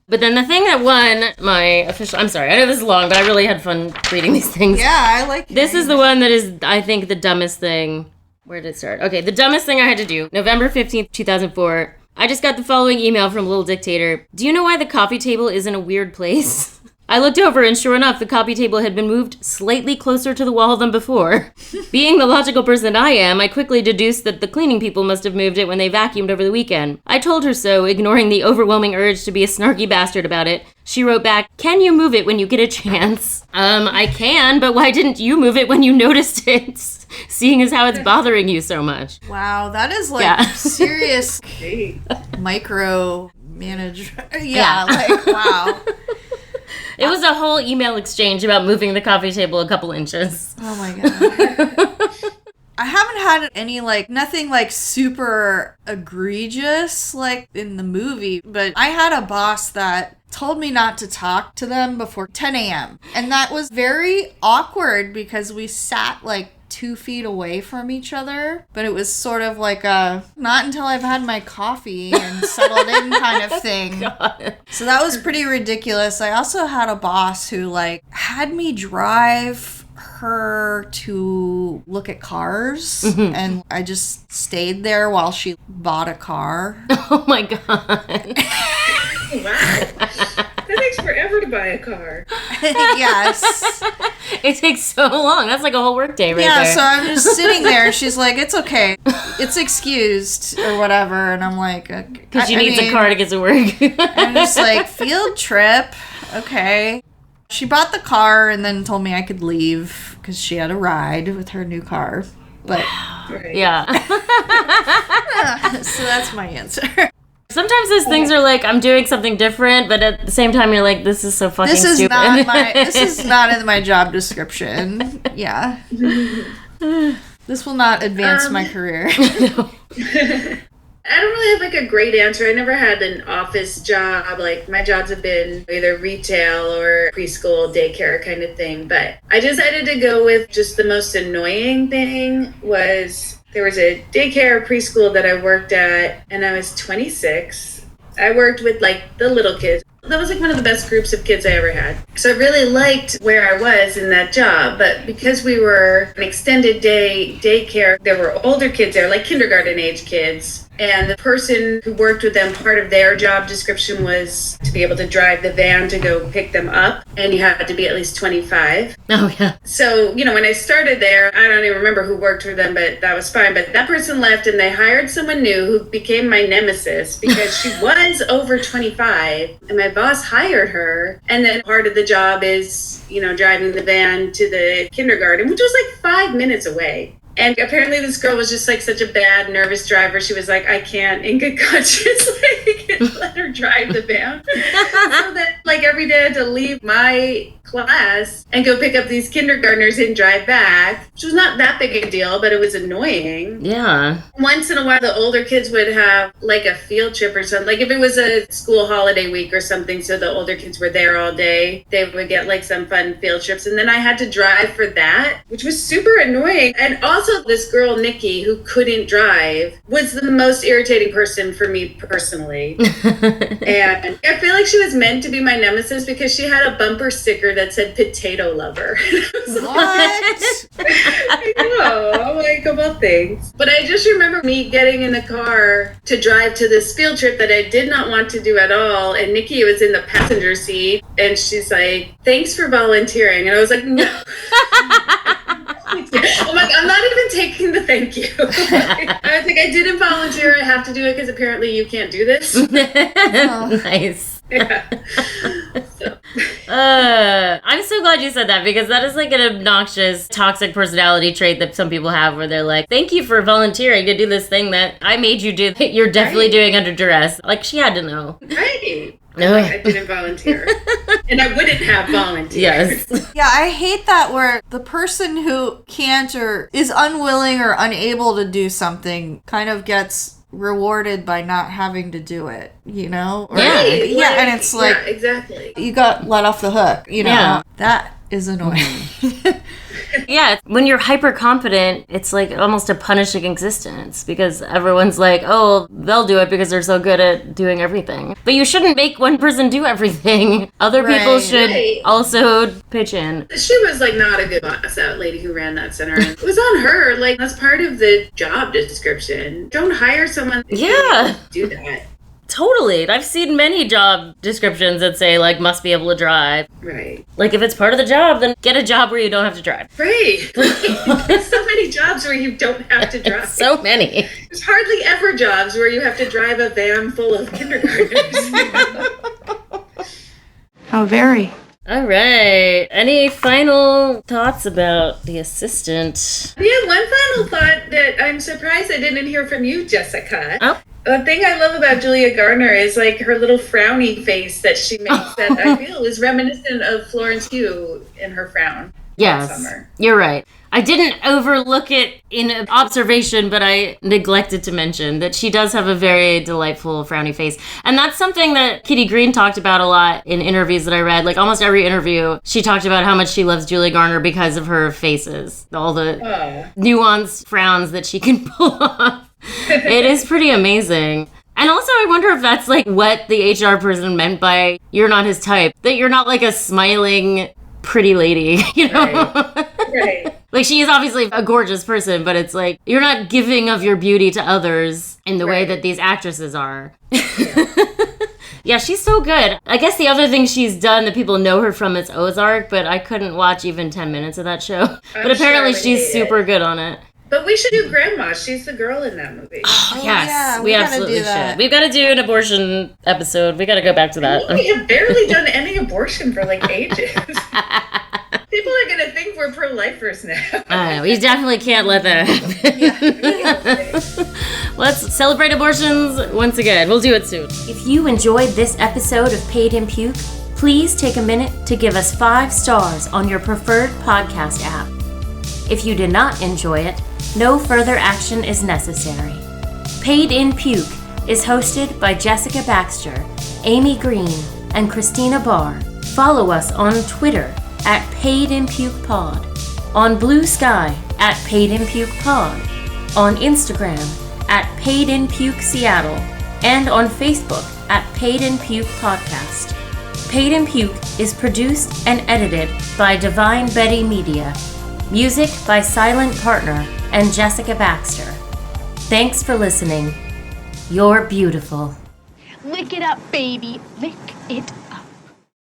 But then the thing that won my official... I'm sorry, I know this is long, but I really had fun reading these things. Yeah, I like This is the one that is, I think, the dumbest thing. Where did it start? Okay, the dumbest thing I had to do. November 15th, 2004. I just got the following email from Lil Dictator. "Do you know why the coffee table is in a weird place?" I looked over and sure enough, the coffee table had been moved slightly closer to the wall than before. Being the logical person I am, I quickly deduced that the cleaning people must have moved it when they vacuumed over the weekend. I told her so, ignoring the overwhelming urge to be a snarky bastard about it. She wrote back, "Can you move it when you get a chance?" I can, but why didn't you move it when you noticed it? Seeing as how it's bothering you so much. Wow, that is like serious micro manage. Yeah, like, wow. It was a whole email exchange about moving the coffee table a couple inches. Oh my god. I haven't had any, like, nothing, like, super egregious, like, in the movie, but I had a boss that told me not to talk to them before 10 a.m. And that was very awkward because we sat, like, 2 feet away from each other, but it was sort of like a not until I've had my coffee and settled in kind of thing. God. So that was pretty ridiculous. I also had a boss who, like, had me drive her to look at cars, and I just stayed there while she bought a car. Oh my god. Wow. That takes forever to buy a car. Yes. It takes so long. That's like a whole work day right there. Yeah, so I'm just sitting there. She's like, "It's okay. It's excused," or whatever. And I'm like... Because she needs a car to get to work. I'm just like, field trip. Okay. She bought the car and then told me I could leave because she had a ride with her new car. But... Right. Yeah. So that's my answer. Sometimes those things are like, I'm doing something different, but at the same time you're like, this is so fucking stupid. This is not in my job description. Yeah. This will not advance my career. No. I don't really have like a great answer. I never had an office job. Like my jobs have been either retail or preschool, daycare kind of thing. But I decided to go with just the most annoying thing was there was a daycare preschool that I worked at and I was 26. I worked with like the little kids. That was like one of the best groups of kids I ever had. So I really liked where I was in that job. But because we were an extended day daycare, there were older kids there, like kindergarten age kids. And the person who worked with them, part of their job description was to be able to drive the van to go pick them up. And you had to be at least 25. Oh, yeah. So, when I started there, I don't even remember who worked for them, but that was fine. But that person left and they hired someone new who became my nemesis because she was over 25. And my boss hired her. And then part of the job is, driving the van to the kindergarten, which was like 5 minutes away. And apparently this girl was just like such a bad, nervous driver. She was like, I can't, in good conscience, let her drive the van. So that like every day I had to leave my class and go pick up these kindergartners and drive back, which was not that big a deal, but it was annoying. Yeah. Once in a while, the older kids would have like a field trip or something. Like if it was a school holiday week or something, so the older kids were there all day, they would get like some fun field trips. And then I had to drive for that, which was super annoying. And also this girl, Nikki, who couldn't drive, was the most irritating person for me personally. And I feel like she was meant to be my nemesis because she had a bumper sticker that said potato lover. What? I know. I'm like, about things. But I just remember me getting in the car to drive to this field trip that I did not want to do at all. And Nikki was in the passenger seat and she's like, thanks for volunteering. And I was like, no. I'm like, I'm not even taking the thank you. I was like, I didn't volunteer. I have to do it because apparently you can't do this. Nice. Yeah. I'm so glad you said that because that is like an obnoxious, toxic personality trait that some people have where they're like, thank you for volunteering to do this thing that I made you do that you're definitely doing under duress. Like, she had to know. Right. Like, I didn't volunteer. And I wouldn't have volunteered. Yes. Yeah, I hate that where the person who can't or is unwilling or unable to do something kind of gets rewarded by not having to do it, Or, right. Yeah, and it's like, yeah, exactly. You got let off the hook, Yeah. That is annoying. Yeah, when you're hyper confident, it's like almost a punishing existence because everyone's like, oh, they'll do it because they're so good at doing everything. But you shouldn't make one person do everything. Other people should also pitch in. She was like not a good boss, that lady who ran that center. It was on her. Like, that's part of the job description. Don't hire someone to do that. Totally. I've seen many job descriptions that say, like, must be able to drive. Right. Like, if it's part of the job, then get a job where you don't have to drive. Right. There's so many jobs where you don't have to drive. So many. There's hardly ever jobs where you have to drive a van full of kindergartners. How very. All right. Any final thoughts about the assistant? Yeah, one final thought that I'm surprised I didn't hear from you, Jessica. Oh. The thing I love about Julia Garner is like her little frowny face that she makes that I feel is reminiscent of Florence Pugh in her frown. Yes, Summer. You're right. I didn't overlook it in observation, but I neglected to mention that she does have a very delightful frowny face. And that's something that Kitty Green talked about a lot in interviews that I read. Like almost every interview, she talked about how much she loves Julia Garner because of her faces. All the nuanced frowns that she can pull off. It is pretty amazing. And also, I wonder if that's like what the HR person meant by you're not his type. That you're not like a smiling, pretty lady, Right. Like, she is obviously a gorgeous person, but it's like, you're not giving of your beauty to others in the way that these actresses are. Yeah, she's so good. I guess the other thing she's done that people know her from is Ozark, but I couldn't watch even 10 minutes of that show. But apparently she's super good on it. But we should do Grandma. She's the girl in that movie. Oh, yes, we absolutely should. We've got to do an abortion episode. We got to go back to that. We have barely done any abortion for like ages. People are going to think we're pro-lifers now. I know. We definitely can't let that happen. Let's celebrate abortions once again. We'll do it soon. If you enjoyed this episode of Paid in Puke, please take a minute to give us 5 stars on your preferred podcast app. If you did not enjoy it, no further action is necessary. Paid in Puke is hosted by Jessica Baxter, Amy Green, and Christina Barr. Follow us on Twitter at PaidInPukePod, on Blue Sky at PaidInPukePod, on Instagram at PaidInPukeSeattle, and on Facebook at Paid in Puke Podcast. Paid in Puke is produced and edited by Divine Betty Media. Music by Silent Partner and Jessica Baxter. Thanks for listening. You're beautiful. Lick it up, baby. Lick it